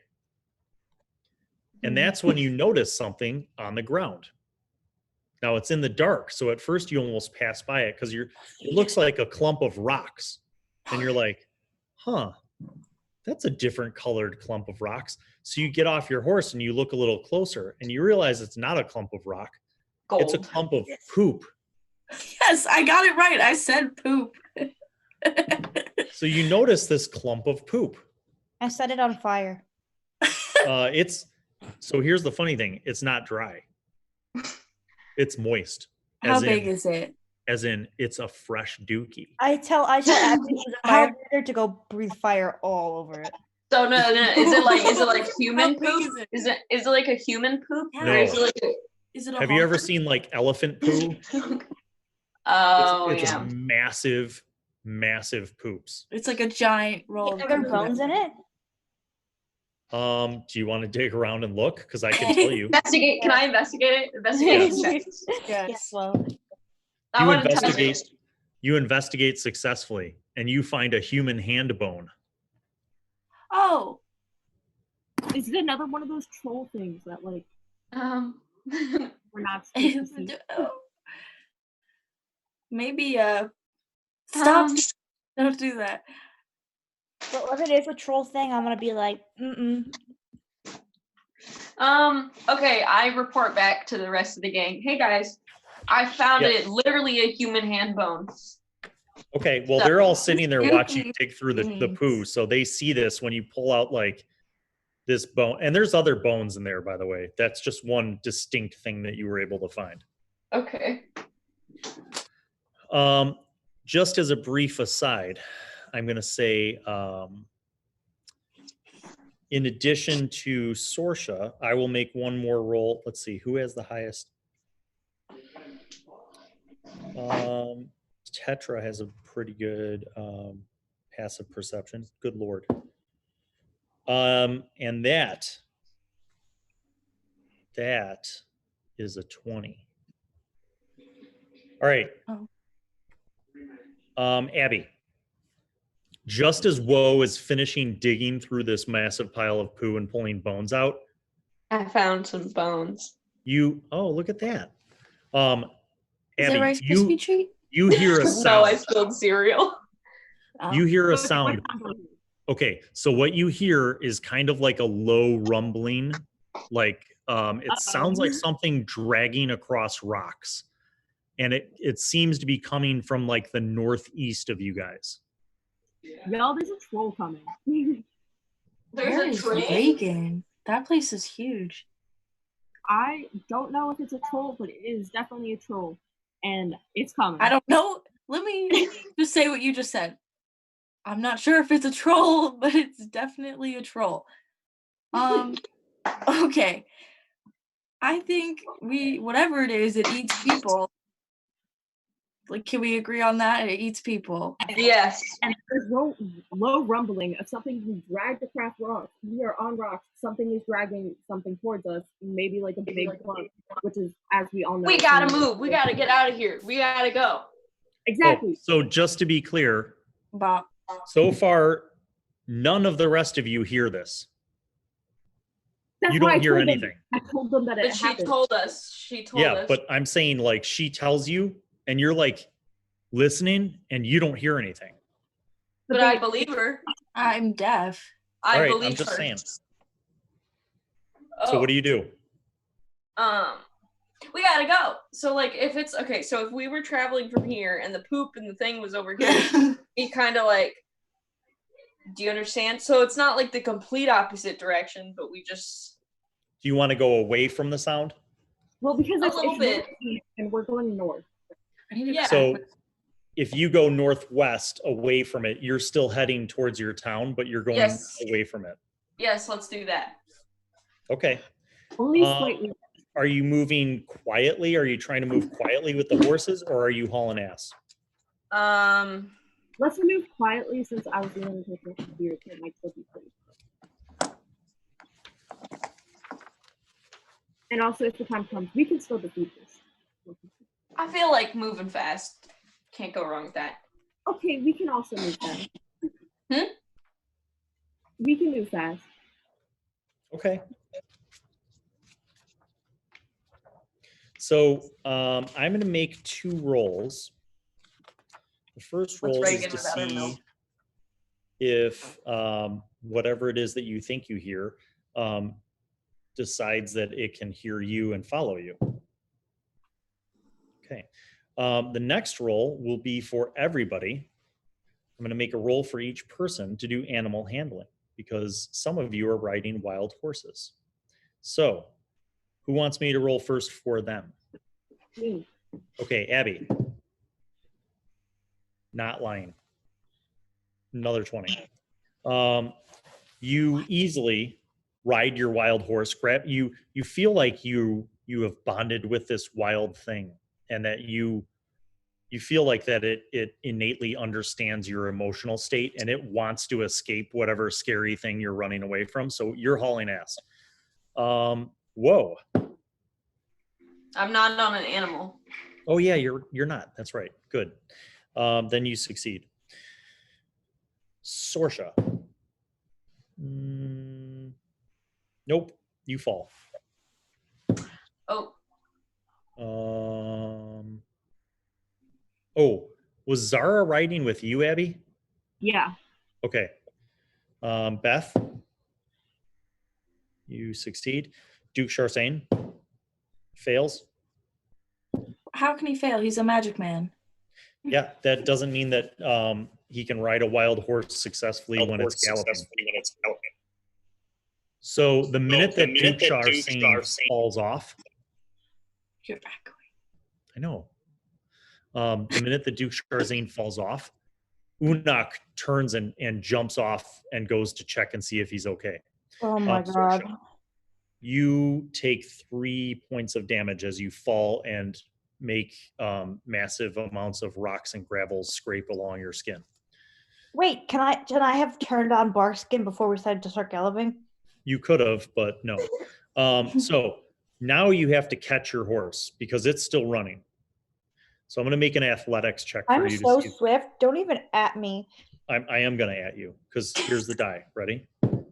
And that's when you notice something on the ground. Now it's in the dark, so at first you almost pass by it because it looks like a clump of rocks. And you're like, huh, that's a different colored clump of rocks. So you get off your horse and you look a little closer and you realize it's not a clump of rock. Gold. It's a clump of poop. Yes, I got it right. I said poop. So you notice this clump of poop. I set it on fire. So here's the funny thing. It's not dry. It's moist. How big is it? As in, it's a fresh dookie. I tell Abby she's a firefighter to go breathe fire all over it. So no. Is it like human How big poop? is it? Is it like a human poop? Yeah. Or is it like Is it a Have you ever hog? seen like elephant poo? Oh it's yeah. massive poops. It's like a giant roll Are of there poop. bones in it? Do you want to dig around and look? Because I can tell you. Investigate. Can I investigate it? Investigation checks. Yes. Well, I You want to touch investigate. it. You investigate successfully, and you find a human hand bone. Oh, Is it another one of those troll things that like we're not supposed to see? maybe stop. Don't do that. but if it is a troll thing, I'm gonna be like, Okay, I report back to the rest of the gang. Hey guys, I found Yep. it literally a human hand bone. Okay, well, they're all sitting there watching you dig through the poo, so they see this when you pull out like this bone. And there's other bones in there, by the way. That's just one distinct thing that you were able to find. Okay. Just as a brief aside, I'm going to say, in addition to Sorshe, I will make one more roll. Let's see, who has the highest? Tetra has a pretty good passive perception. Good Lord. And that is a 20. All right. Abby, just as Woe is finishing digging through this massive pile of poo and pulling bones out, I found some bones. look at that. Is it Abby, Rice Krispie treat? you hear a sound. No, I spilled cereal. You hear a sound. Okay, so what you hear is kind of like a low rumbling, like it sounds like something dragging across rocks. And it seems to be coming from like the northeast of you guys. Y'all, there's a troll coming. Where is Reagan? That place is huge. I don't know if it's a troll, but it is definitely a troll. And it's coming. I don't know. Let me just say what you just said. I'm not sure if it's a troll, but it's definitely a troll. Okay. I think whatever it is, it eats people. Like, can we agree on that? It eats people. Yes. And there's low rumbling of something being dragged across rocks. We are on rocks. Something is dragging something towards us. Maybe like a big clump, which is, as we all know. We gotta move. We gotta get out of here. We gotta go. Exactly. So just to be clear, Bob. so far, none of the rest of you hear this. That's You why don't hear told them- anything. I told them that it But she happened. told us. She told us. Yeah, but I'm saying like she tells you and you're like listening and you don't hear anything. But I believe her. I'm deaf. I All right, believe I'm just her. saying. Oh. So what do you do? We gotta go. So like if it's okay, so if we were traveling from here and the poop and the thing was over here, be kind of like, do you understand? So it's not like the complete opposite direction, but we just. Do you want to go away from the sound? Well, because A it's little bit. northeast and we're going north. Yeah. So if you go northwest away from it, you're still heading towards your town, but you're going Yes. away from it. Yes, let's do that. Okay. Only slightly. Are you moving quietly? Are you trying to move quietly with the horses, or are you hauling ass? Let's move quietly since I was the only person here. So it might still be pretty. And also, if the time comes, we can still defeat this. I feel like moving fast. Can't go wrong with that. Okay, we can also move fast. Hmm? We can move fast. Okay. So I'm going to make 2 rolls. The first roll is Reagan to without her milk? see if whatever it is that you think you hear decides that it can hear you and follow you. Okay. The next roll will be for everybody. I'm going to make a roll for each person to do animal handling because some of you are riding wild horses. So who wants me to roll first for them? Me. Okay, Abby. Not lying. Another 20. You easily ride your wild horse. You feel like you have bonded with this wild thing, and that you you feel like that it innately understands your emotional state and it wants to escape whatever scary thing you're running away from. So you're hauling ass. Whoa. I'm not on an animal. Oh yeah, you're not. That's right. Good. Then you succeed. Sorshe. Nope. You fall. Oh, Oh, was Zara riding with you, Abby? Yeah. Okay. Beth, you succeed. Duke Sharsane fails. How can he fail? He's a magic man. Yeah, that doesn't mean that he can ride a wild horse successfully when it's galloping. So the minute that Duke Sharsane falls off, You're back. I know. The minute that Duke Sharsane falls off, Unak turns and jumps off and goes to check and see if he's okay. Oh my god. Sorshe, you take 3 points of damage as you fall and make massive amounts of rocks and gravel scrape along your skin. Wait, can I have turned on bark skin before we decided to start galloping? You could have, but no. So now you have to catch your horse because it's still running. So I'm going to make an athletics check for I'm you. so to see. swift. Don't even at me. I am going to at you because here's the die. Ready? All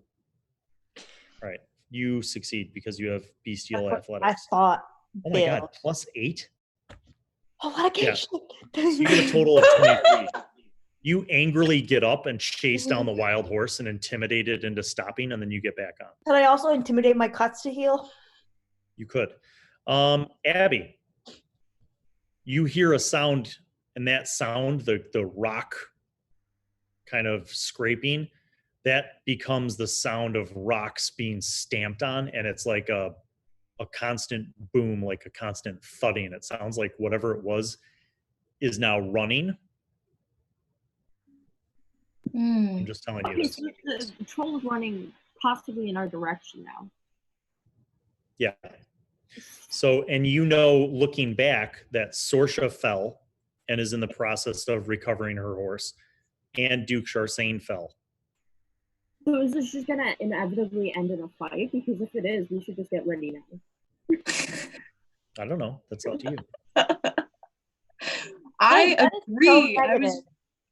right. You succeed because you have bestial That's what athletics. I thought. Oh my god, Bill. +8? Oh, what a Yeah. game. So you get a total of 23. You angrily get up and chase down the wild horse and intimidate it into stopping, and then you get back on. Could I also intimidate my cuts to heal? You could. Abby, you hear a sound, and that sound, the rock kind of scraping, that becomes the sound of rocks being stamped on, and it's like a constant boom, like a constant thudding. It sounds like whatever it was is now running. I'm just telling you Okay, this. so the troll is running possibly in our direction now. Yeah. So, and you know, looking back, that Sorshe fell and is in the process of recovering her horse, and Duke Sharsane fell. So is this just gonna inevitably end in a fight? Because if it is, we should just get ready now. I don't know. That's up to you. I That is so agree. negative.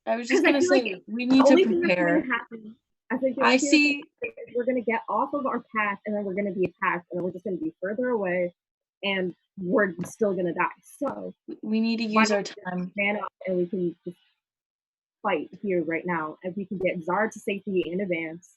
I was just Because I gonna feel say like we The need to only thing that's prepare. going to happen, I think I see. we're going to get off of our path, and then we're going to be attacked, and then we're just going to be further away, and we're still going to die. So We need to why use don't our we just time. stand up and we can just fight here right now, and we can get Zara to safety in advance.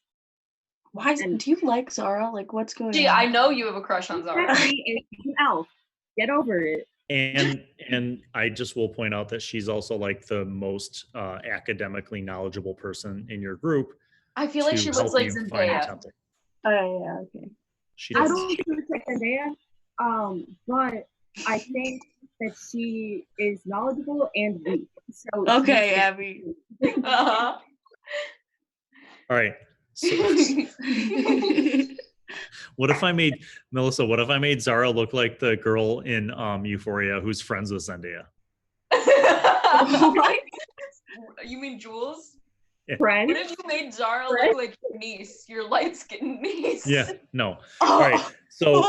Why And- do you like Zara? Like, what's going gee, on? I know you have a crush on Zara. Exactly, and she's an elf. Get over it. And I just will point out that she's also like the most academically knowledgeable person in your group. I feel like to she help looks like you find the Zendaya. temple. Oh yeah, okay. She I does. don't think she looks like Zendaya, but I think that she is knowledgeable and weak. So Okay, she's- Abby. Uh-huh. All right. So, what if I made Melissa? What if I made Zara look like the girl in Euphoria who's friends with Zendaya? What? You mean Jules? friend. What if you made Zara look like your niece, your light-skinned niece? Yeah. No. All right. So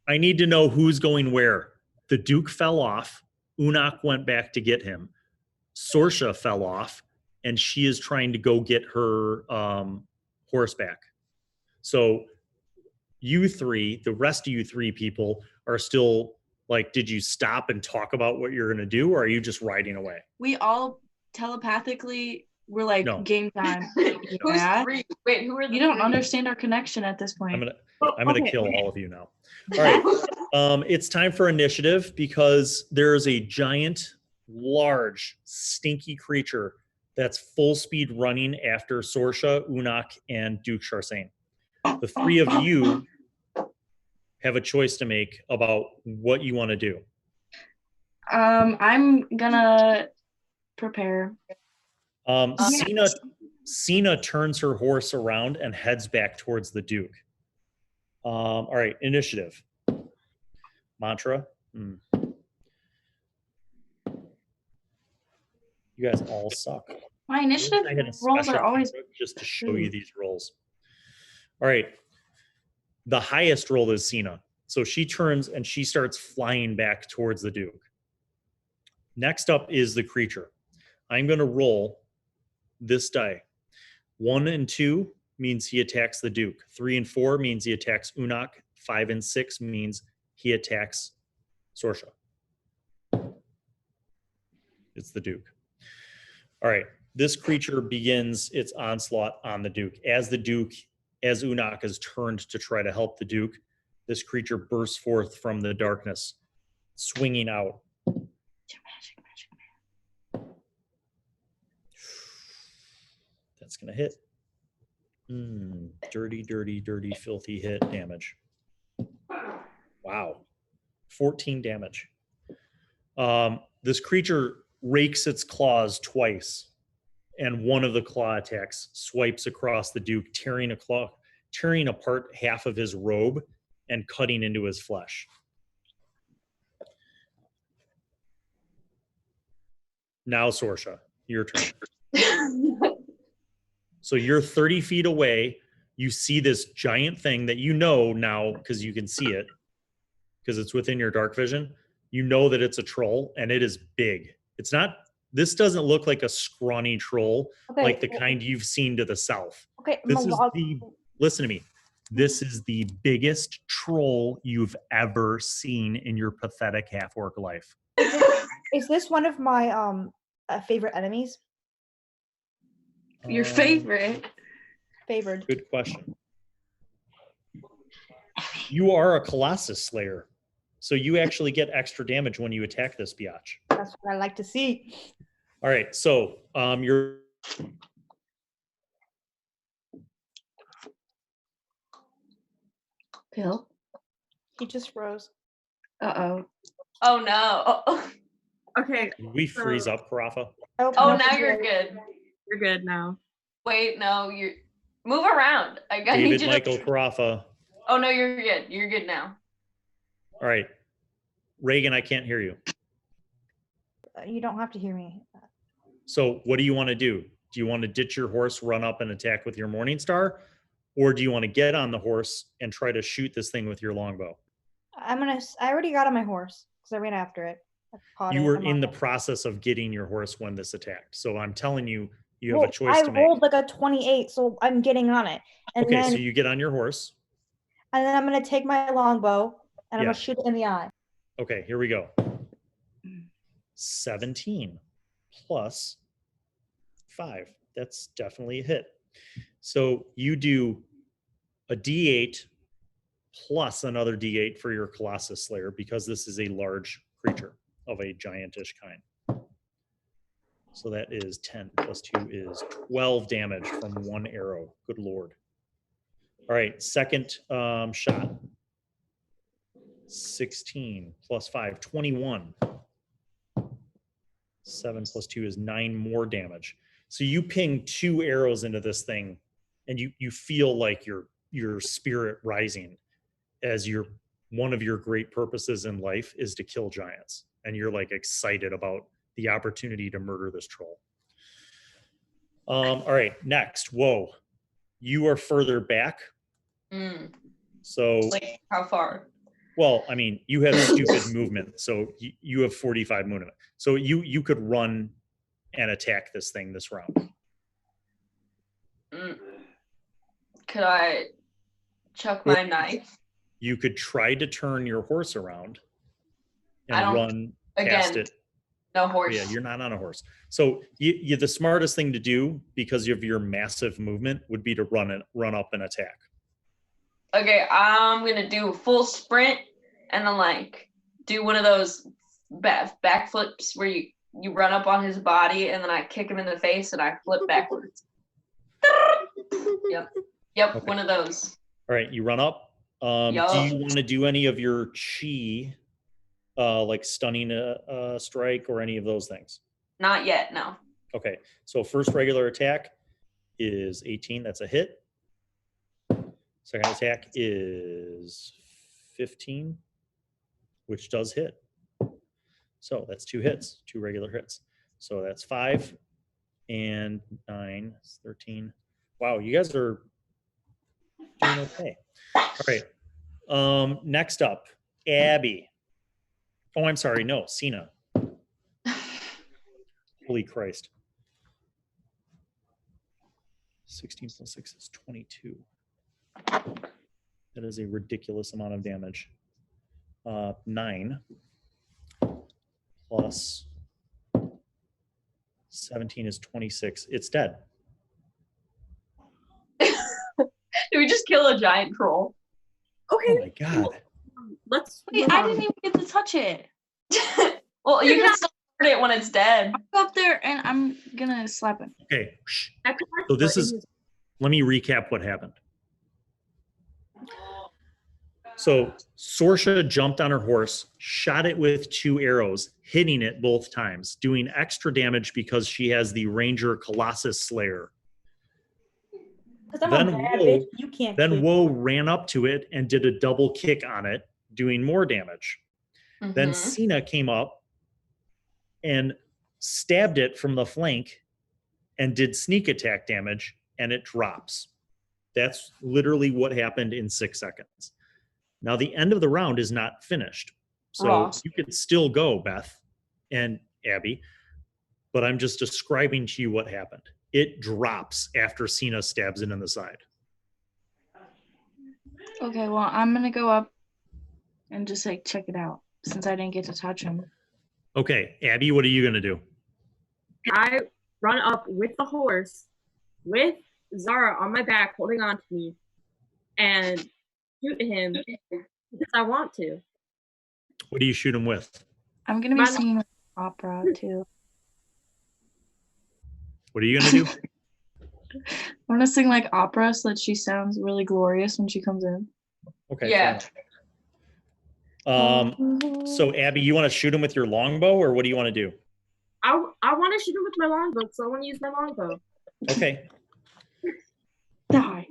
I need to know who's going where. The Duke fell off. Unak went back to get him. Sorshe fell off, and she is trying to go get her horse back. So you three, the rest of you three people are still like, did you stop and talk about what you're going to do, or are you just riding away? We all telepathically were like, No. game time. Who's Yeah. three? Wait, who are the You don't three? understand our connection at this point. I'm gonna kill all of you now. All right. It's time for initiative because there is a giant, large, stinky creature that's full speed running after Sorshe, Unak, and Duke Sharsane. The three of you have a choice to make about what you want to do. I'm gonna prepare. Sina turns her horse around and heads back towards the Duke. All right, initiative. Mantra. You guys all suck. My initiative I had a rolls special are always playbook just to show you these rolls. All right. The highest roll is Sina. So she turns and she starts flying back towards the Duke. Next up is the creature. I'm going to roll this die. 1 and 2 means he attacks the Duke. 3 and 4 means he attacks Unak. 5 and 6 means he attacks Sorshe. It's the Duke. All right. This creature begins its onslaught on the Duke. As Unak is turned to try to help the Duke, this creature bursts forth from the darkness, swinging out. That's going to hit. Dirty, dirty, dirty, filthy hit damage. Wow. 14 damage. This creature rakes its claws twice, and one of the claw attacks swipes across the Duke, tearing apart half of his robe and cutting into his flesh. Now, Sorshe, your turn. So you're 30 feet away. You see this giant thing that you know now because you can see it because it's within your dark vision. You know that it's a troll and it is big. It's not, this doesn't look like a scrawny troll like the kind you've seen to the south. Okay, listen to me. This is the biggest troll you've ever seen in your pathetic half-orc life. Is this one of my favorite enemies? your favorite. Favored. Good question. You are a Colossus Slayer, so you actually get extra damage when you attack this biatch. That's what I like to see. All right, so you're... Bill? He just froze. Uh-oh. Oh no. Okay. Did we freeze up, Karafa? Oh, now you're good. You're good now. Wait, no, you move around. I got David need you Michael to... Karafa. Oh no, you're good. You're good now. All right. Reagan, I can't hear you. You don't have to hear me. So what do you want to do? Do you want to ditch your horse, run up and attack with your Morningstar? Or do you want to get on the horse and try to shoot this thing with your longbow? I already got on my horse because I ran after it. You were in the process of getting your horse when this attacked. So I'm telling you, you have a choice to make. I rolled like a 28, so I'm getting on it. And okay, so you get on your horse. And then I'm going to take my longbow and I'm going to shoot it in the eye. Okay, here we go. 17 plus 5. That's definitely a hit. So you do a D8 plus another D8 for your Colossus Slayer because this is a large creature of a giantish kind. So that is 10 plus 2 is 12 damage from one arrow. Good Lord. All right, second shot. 16 plus 5, 21. 7 plus 2 is 9 more damage. So you ping 2 arrows into this thing, and you feel like your spirit rising as one of your great purposes in life is to kill giants. And you're like excited about the opportunity to murder this troll. All right, next. Whoa. You are further back. So like how far? Well, I mean, you have stupid movement, so you have 45 movement. So you could run and attack this thing this round. Could I chuck my knife? You could try to turn your horse around and run past it. No horse. Yeah, you're not on a horse. So you the smartest thing to do because of your massive movement would be to run up and attack. Okay, I'm gonna do a full sprint and then like do one of those backflips where you run up on his body and then I kick him in the face and I flip backwards. Yep, okay. One of those. All right, you run up. Do you want to do any of your chi, like stunning a strike or any of those things? Not yet, no. Okay, so first regular attack is 18. That's a hit. Second attack is 15, which does hit. So that's 2 hits, 2 regular hits. So that's 5 and 9, 13. Wow, you guys are doing okay. All right. Next up, Abby. Oh, I'm sorry. No, Sina. Holy Christ. 16 plus 6 is 22. That is a ridiculous amount of damage. 9 plus 17 is 26. It's dead. Did we just kill a giant troll? Okay. Oh my god. Let's. Wait, I didn't even get to touch it. Well, you can still hurt it when it's dead. I'll go up there and I'm gonna slap him. Okay. Shh. So this is, let me recap what happened. So Sorshe jumped on her horse, shot it with 2 arrows, hitting it both times, doing extra damage because she has the Ranger Colossus Slayer. Then Woe, you can't. then Woe ran up to it and did a double kick on it, doing more damage. Then Sina came up and stabbed it from the flank and did sneak attack damage, and it drops. That's literally what happened in 6 seconds. Now, the end of the round is not finished. So you could still go, Beth and Abby, but I'm just describing to you what happened. It drops after Sina stabs it in the side. Okay, well, I'm gonna go up and just like check it out since I didn't get to touch him. Okay, Abby, what are you gonna do? I run up with the horse, with Zara on my back, holding on to me, and shoot him because I want to. What do you shoot him with? I'm gonna be singing like opera too. What are you gonna do? I'm gonna sing like opera so that she sounds really glorious when she comes in. Okay. Yeah. So Abby, you want to shoot him with your longbow, or what do you want to do? I want to shoot him with my longbow, so I want to use my longbow. Okay. Die.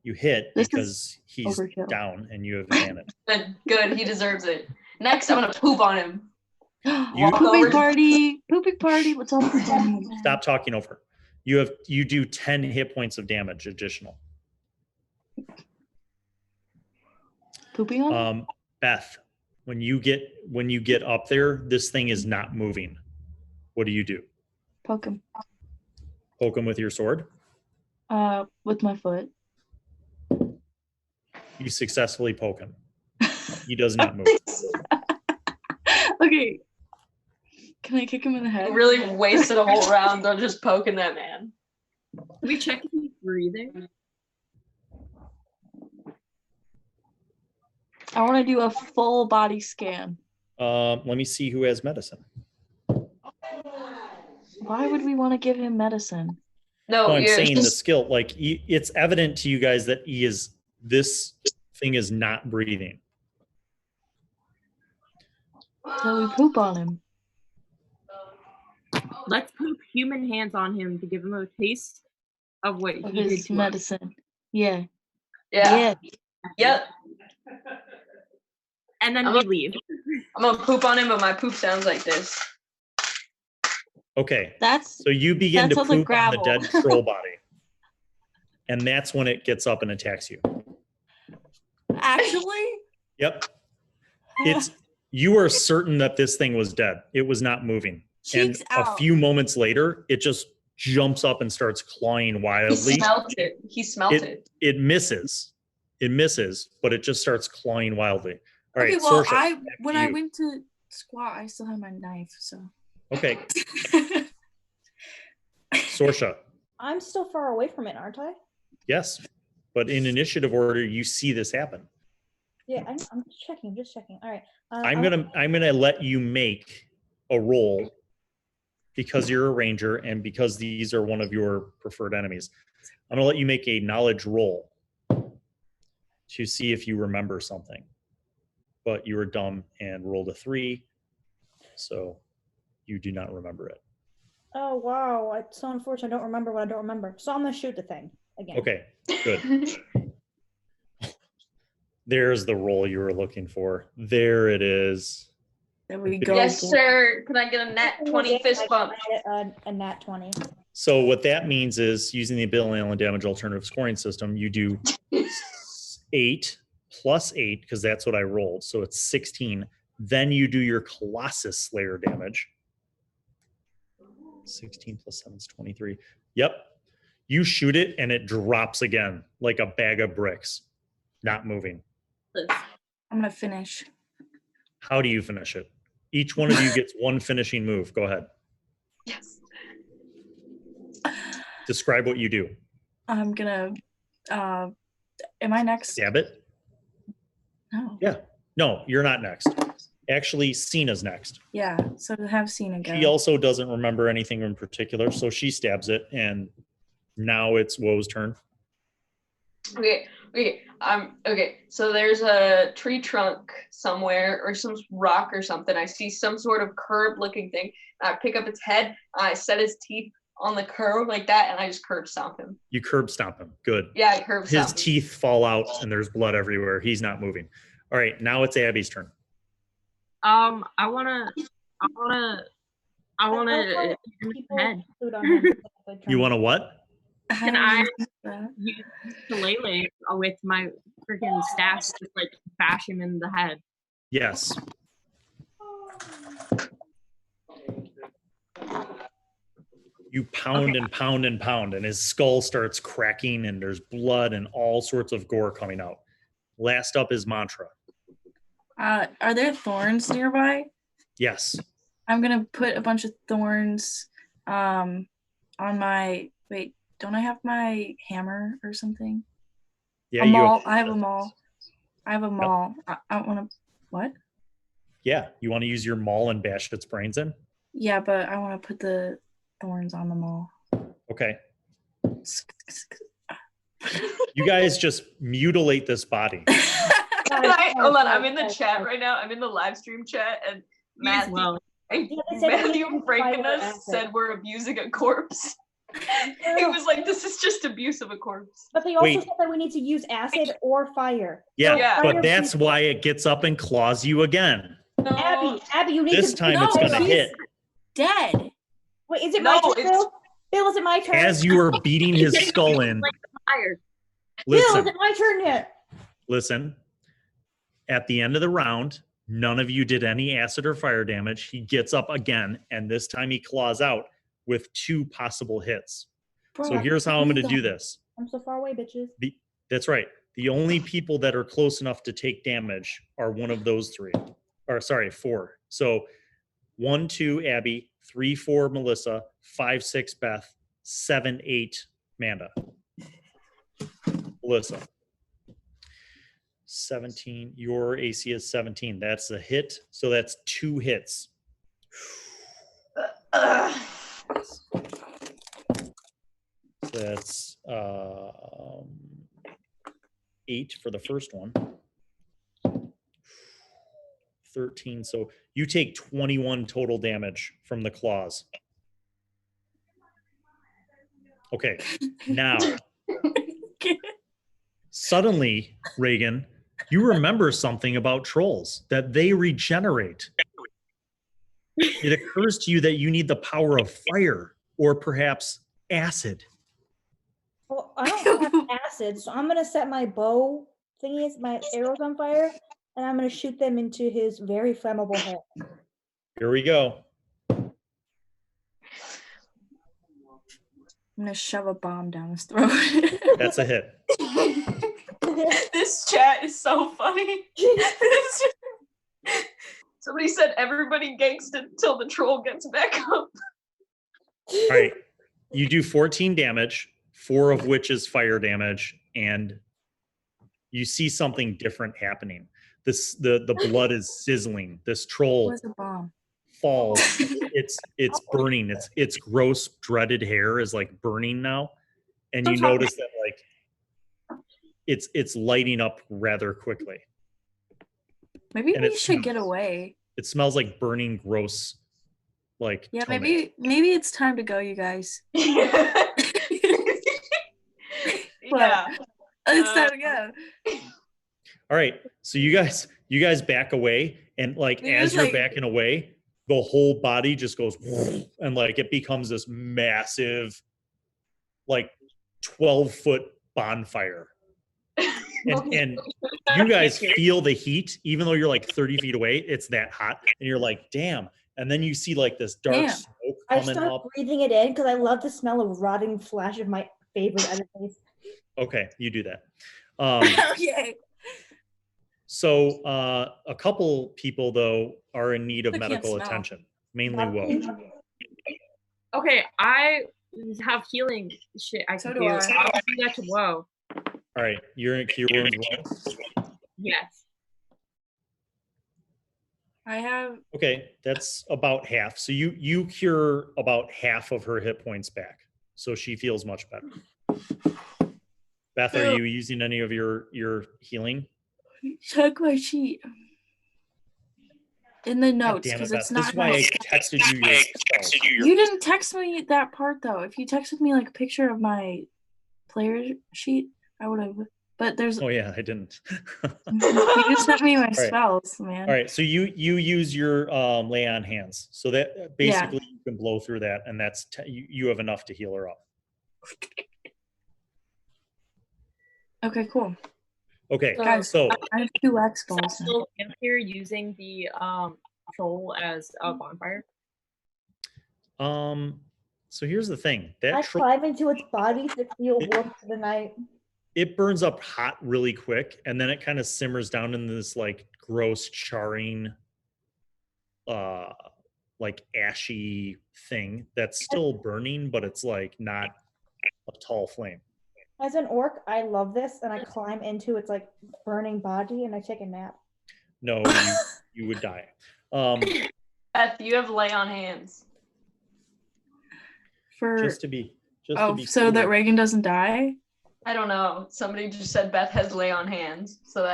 You hit This because he's overkill. down and you have advantage. Good. He deserves it. Next, I'm gonna poop on him. Pooping party. Let's all poop on him. Stop talking over. You do 10 hit points of damage additional. Pooping on him? Beth, when you get up there, this thing is not moving. What do you do? Poke him. Poke him with your sword? With my foot. You successfully poke him. He does not move. Okay. Can I kick him in the head? You really wasted a whole round on just poking that man. Can we check if he's breathing? I want to do a full body scan. Let me see who has medicine. Why would we want to give him medicine? No, I'm saying the skill, like it's evident to you guys that this thing is not breathing. So we poop on him. Let's poop human hands on him to give him a taste of what Of he did his to us. medicine. Yeah. Yeah. Yep. And then we leave. I'm gonna poop on him, but my poop sounds like this. Okay. That's So you begin to sounds like poop on the gravel. dead troll body. And that's when it gets up and attacks you. actually. Yep. You are certain that this thing was dead. It was not moving. Cheeks And out. a few moments later, it just jumps up and starts clawing He wildly. smelt it. He smelt it. It misses. It misses, but it just starts clawing wildly. All right, Okay, well, Sorshe, when to I you. went to squat, I still had my knife, so. Okay, Sorshe. I'm still far away from it, aren't I? Yes, but in initiative order, you see this happen. Yeah, I'm just checking. Just checking. All right. I'm gonna let you make a roll because you're a ranger and because these are one of your preferred enemies. I'm gonna let you make a knowledge roll to see if you remember something. But you were dumb and rolled a 3, so you do not remember it. Oh wow, it's so unfortunate. I don't remember what I don't remember. So I'm gonna shoot the thing again. Okay, good. There's the roll you were looking for. There it is. There we go. Yes, sir. Can I get a nat 20 fist bump? A nat 20. So what that means is using the ability and damage alternative scoring system, you do 8 plus 8 because that's what I rolled. So it's 16. Then you do your Colossus Slayer damage. 16 plus 7 is 23. Yep. You shoot it and it drops again like a bag of bricks, not moving. I'm going to finish. How do you finish it? Each one of you gets one finishing move. Go ahead. Yes. Describe what you do. I'm going to, am I next? Stab it? No. Yeah. No, you're not next. Actually, Sina's next. Yeah, so to have Sina go. She also doesn't remember anything in particular, so she stabs it, and now it's Woe's turn. Okay. So there's a tree trunk somewhere or some rock or something. I see some sort of curb-looking thing. I pick up its head. I set his teeth on the curb like that, and I just curb stomp him. You curb stomp him. Good. Yeah, I curb stomp him. His teeth fall out, and there's blood everywhere. He's not moving. All right, now it's Abby's turn. I wanna head. You want to what? Can I use Shillelagh with my freaking staff, just like bash him in the head? Yes. You pound and pound and pound, and his skull starts cracking, and there's blood and all sorts of gore coming out. Last up is Mantra. Are there thorns nearby? Yes. I'm gonna put a bunch of thorns on my, wait, don't I have my hammer or something? Yeah, a maul. I have a maul. I have a maul. I want to, what? Yeah, you want to use your maul and bash its brains in? Yeah, but I want to put the thorns on the maul. Okay. You guys just mutilate this body. Hold on, I'm in the chat right now. I'm in the live stream chat, and Matthew Frankunas said we're abusing a corpse. He was like, this is just abuse of a corpse. But they also said that we need to use acid or fire. Yeah, so but that's why it gets up and claws you again. No. Abby, you need this time it's going to hit. Dead. Wait, is it my turn, Bill? Bill, is it my turn? As you are beating his skull in. Bill, is it my turn yet? Listen. At the end of the round, none of you did any acid or fire damage. He gets up again, and this time he claws out with 2 possible hits. Bro, so here's how I'm going to do this. I'm so far away, bitches. That's right. The only people that are close enough to take damage are one of those 3. Or sorry, 4. So 1, 2, Abby, 3, 4, Melissa, 5, 6, Beth, 7, 8, Amanda. Melissa. 17. Your AC is 17. That's a hit. So that's 2 hits. So that's 8 for the first one. 13. So you take 21 total damage from the claws. Okay. Now, suddenly, Reagan, you remember something about trolls, that they regenerate. It occurs to you that you need the power of fire or perhaps acid. Well, I don't have acid, so I'm going to set my bow thingies, my arrows on fire, and I'm going to shoot them into his very flammable head. Here we go. I'm going to shove a bomb down his throat. That's a hit. This chat is so funny. Somebody said everybody gangsta until the troll gets back up. All right. You do 14 damage, 4 of which is fire damage, and you see something different happening. The blood is sizzling. This troll Where's the bomb? falls. It's burning. Its gross, dreaded hair is like burning now. And you notice that like it's lighting up rather quickly. Maybe we should get away. It smells like burning, gross, like yeah. toenail. Maybe it's time to go, you guys. Yeah. It's time to go. All right, so you guys You guys back away, and like You're as you're like- backing away, the whole body just goes and like it becomes this massive, like 12-foot bonfire. And you guys feel the heat, even though you're like 30 feet away. It's that hot, and you're like, damn. And then you see like this dark Damn. smoke I coming start up. breathing it in because I love the smell of rotting flesh of my favorite enemies. Okay, you do that. Okay. So a couple people though are in need of I can't medical smell. attention, mainly Woe. Okay, I have healing shit I So can do do. I. I'll do that to Woe. All right, you're in Cure Wounds, Woe. Yes. I have Okay, that's about half. So you cure about half of her hit points back, so she feels much better. Beth, are you using any of your healing? check my sheet in the God notes damn it, because Beth. it's This not. is why I texted you your spells. You didn't text me that part though. If you texted me like a picture of my player sheet, I would have. But there's Oh yeah, I didn't. you just sent me my right. spells, man. All right, so you use your lay on hands, so that basically you can blow through that, and that's you have enough to heal her up. Okay, cool. Okay, Guys, so I have 2 Is X that balls. now. still in here using the troll as a bonfire? so here's the thing I that climb into its body to feel warmth for the night. it burns up hot really quick, and then it kind of simmers down in this like gross charring like ashy thing that's still burning, but it's like not a tall flame. As an orc, I love this, and I climb into its like burning body, and I take a nap. No, you would die. Beth, you have lay on hands. For just to be so so that Reagan doesn't die. I don't know. Somebody just said Beth has lay on hands. So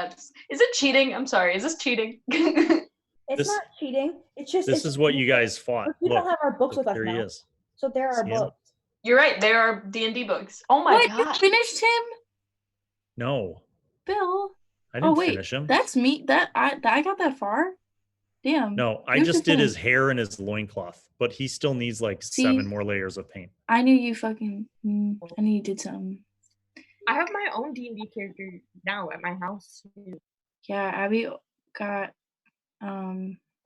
is it cheating? I'm sorry. Is this cheating? It's This- not cheating. It's just this is what you guys fought. We don't Look, have our books with us there he now, is. so there are See him? books. You're right. There are D&D books. Oh my What? god. You finished him, No, Bill? I didn't Oh wait, finish him. that's me. I got that far. Damn. No, I You just can did his finish. hair and his loincloth, but he still needs like See? 7 more layers of paint. I knew you fucking. I knew you did something. I have my own D&D character now at my house. Yeah, Abby got.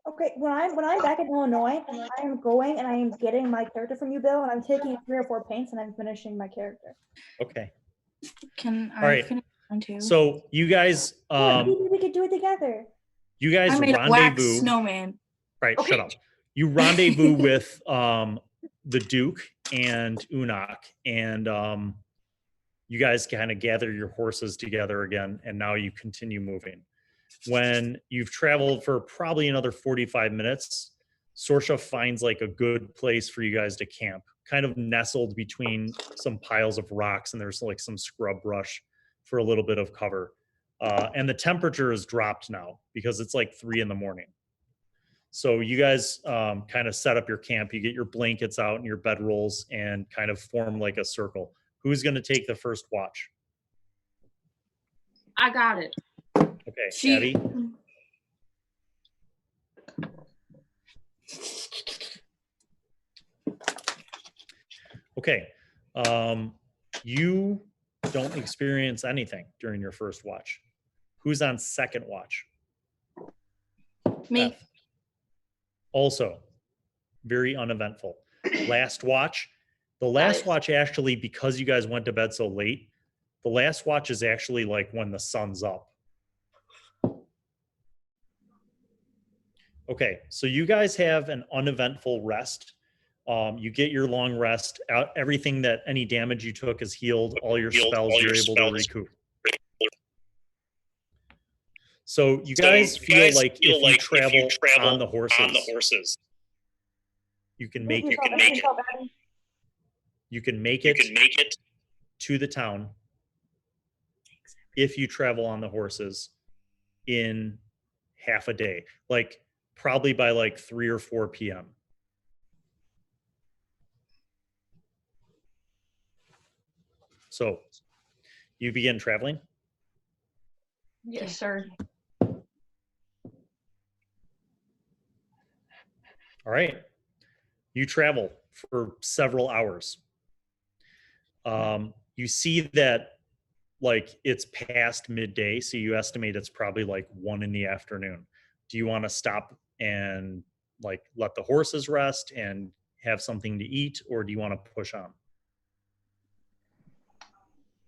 Okay, when I'm back in Illinois, I am going and I am getting my character from you, Bill, and I'm taking 3 or 4 paints and I'm finishing my character. Okay. Can I right. finish mine too? So you guys Yeah, maybe we could do it together. you guys I made a wax rendezvous. snowman. Right, Okay. shut up. You rendezvous with the Duke and Unak, and you guys kind of gather your horses together again, and now you continue moving. When you've traveled for probably another 45 minutes, Sorshe finds like a good place for you guys to camp, kind of nestled between some piles of rocks, and there's like some scrub brush for a little bit of cover. And the temperature is dropped now because it's like 3 a.m. So you guys kind of set up your camp. You get your blankets out and your bedrolls and kind of form like a circle. Who's going to take the first watch? I got it. Okay, Abby. Okay. You don't experience anything during your first watch. Who's on second watch? Me. Beth. Also, very uneventful. Last watch. The last watch actually, because you guys went to bed so late, the last watch is actually like when the sun's up. Okay, so you guys have an uneventful rest. You get your long rest. Everything that any damage you took is healed. All your spells you're able to recoup. So you guys feel like if you travel on the horses, you can make it. You can make it to the town if you travel on the horses in half a day, like probably by like 3 or 4 p.m. So you begin traveling. Yes, sir. All right. You travel for several hours. You see that like it's past midday, so you estimate it's probably like 1 in the afternoon. Do you want to stop and like let the horses rest and have something to eat, or do you want to push on?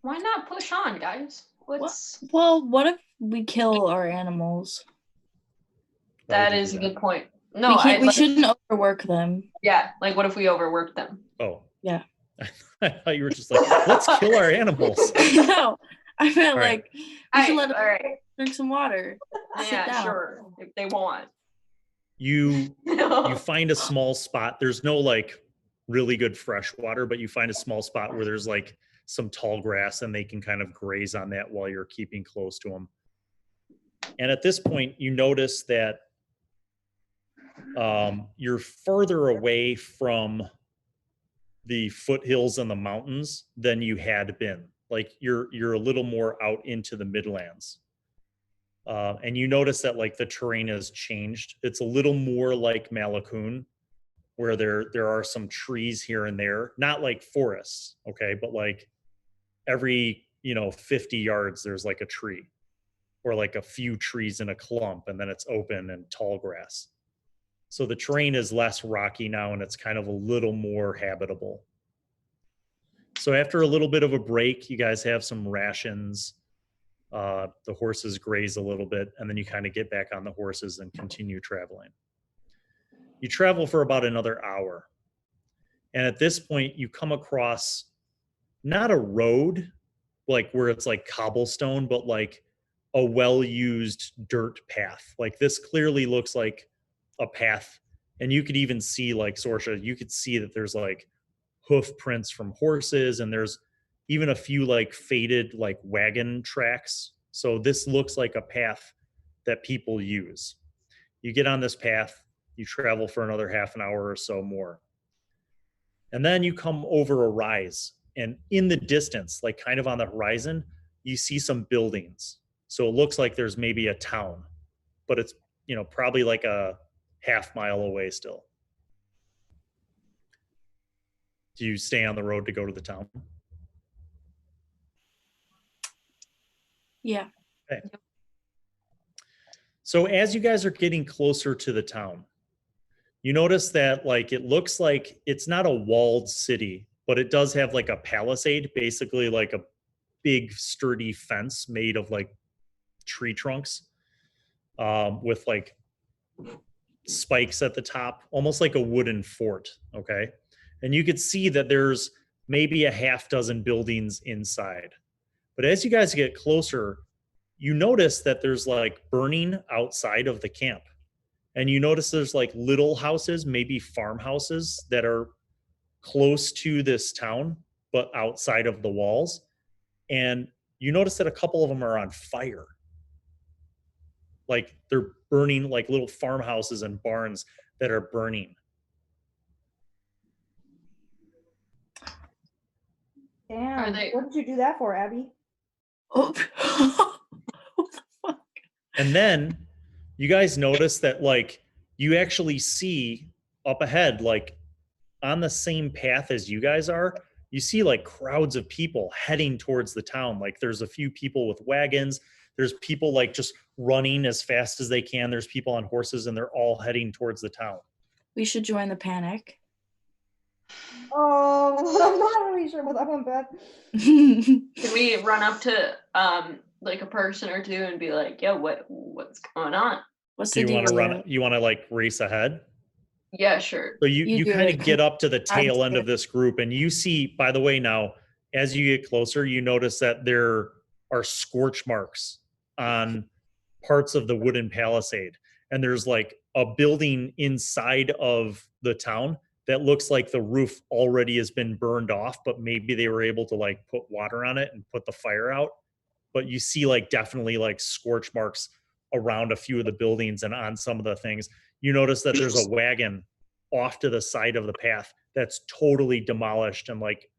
Why not push on, guys? Let's. Well, what if we kill our animals? Why would That you is do a that? good point. No, We shouldn't overwork them. Yeah, like what if we overwork them? Oh. Yeah. I thought you were just like, let's kill our animals. No, I meant All right. like we should let them all right. drink some water. Sit Yeah, down. sure. If they want. You find a small spot. There's no like really good fresh water, but you find a small spot where there's like some tall grass and they can kind of graze on that while you're keeping close to them. And at this point, you notice that you're further away from the foothills and the mountains than you had been. Like you're a little more out into the Midlands. And you notice that like the terrain has changed. It's a little more like Malakun, where there are some trees here and there, not like forests, okay, but like every 50 yards there's like a tree, or like a few trees in a clump, and then it's open and tall grass. So the terrain is less rocky now, and it's kind of a little more habitable. So after a little bit of a break, you guys have some rations. The horses graze a little bit, and then you kind of get back on the horses and continue traveling. You travel for about another hour. And at this point, you come across not a road, like where it's like cobblestone, but like a well-used dirt path. Like this clearly looks like a path. And you could even see, like Sorshe, you could see that there's like hoof prints from horses, and there's even a few like faded like wagon tracks. So this looks like a path that people use. You get on this path, you travel for another half an hour or so more. And then you come over a rise, and in the distance, like kind of on the horizon, you see some buildings. So it looks like there's maybe a town, but it's, probably like a half-mile away still. Do you stay on the road to go to the town? Yeah. Okay. So as you guys are getting closer to the town, you notice that like it looks like it's not a walled city, but it does have like a palisade, basically like a big sturdy fence made of like tree trunks, with like spikes at the top, almost like a wooden fort. Okay. And you could see that there's maybe a half dozen buildings inside. But as you guys get closer, you notice that there's like burning outside of the camp. And you notice there's like little houses, maybe farmhouses that are close to this town, but outside of the walls. And you notice that a couple of them are on fire. Like they're burning, like little farmhouses and barns that are burning. Damn. they- What did you do that for, Abby? Oh. And then you guys notice that like you actually see up ahead, like on the same path as you guys are, you see like crowds of people heading towards the town. Like there's a few people with wagons. There's people like just running as fast as they can. There's people on horses, and they're all heading towards the town. We should join the panic. Oh, I'm not really sure about that one, Beth. Can we run up to like a person or two and be like, "Yo, what's going on?" What's Do the you want to deal? run? You want to like race ahead? Yeah, sure. So You you do kind it. of get up to the I'm tail end scared. of this group, and you see, by the way, now as you get closer, you notice that there are scorch marks on parts of the wooden palisade, and there's like a building inside of the town that looks like the roof already has been burned off, but maybe they were able to like put water on it and put the fire out. But you see like definitely like scorch marks around a few of the buildings and on some of the things. You notice that there's a wagon off to the side of the path that's totally demolished, and like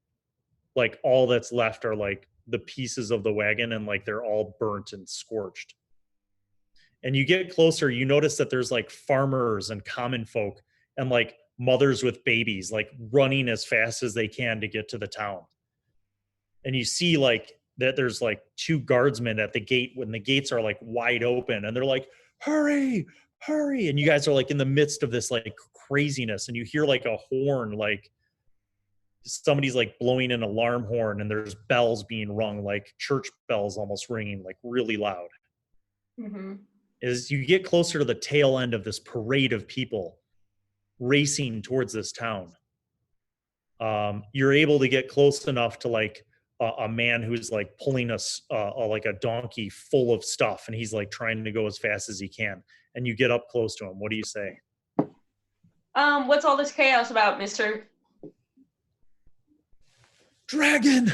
all that's left are like the pieces of the wagon, and like they're all burnt and scorched. And you get closer, you notice that there's like farmers and common folk, and like mothers with babies, like running as fast as they can to get to the town. And you see like that there's like 2 guardsmen at the gate when the gates are like wide open, and they're like, hurry, hurry. And you guys are like in the midst of this like craziness, and you hear like a horn, like somebody's like blowing an alarm horn, and there's bells being rung, like church bells almost ringing, like really loud. Mm-hmm. As you get closer to the tail end of this parade of people racing towards this town, you're able to get close enough to like a man who's like pulling like a donkey full of stuff, and he's like trying to go as fast as he can. And you get up close to him. What do you say? What's all this chaos about, mister? Dragon!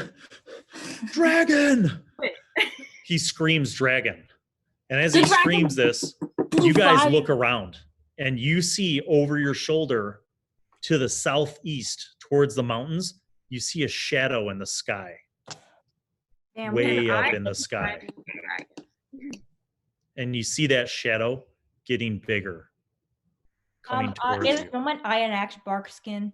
Dragon! He screams dragon. And as he screams this, you guys look around and you see over your shoulder to the southeast towards the mountains, you see a shadow in the sky. Damn, Way up in the sky. And you see that shadow getting bigger. Coming towards is you. someone I enact bark skin?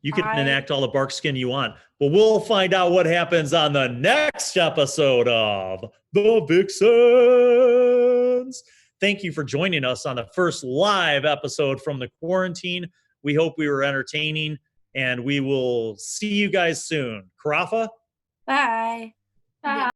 You can enact all the bark skin you want, but we'll find out what happens on the next episode of The Vixens. Thank you for joining us on the first live episode from the quarantine. We hope we were entertaining, and we will see you guys soon. Carafa? Bye. Bye.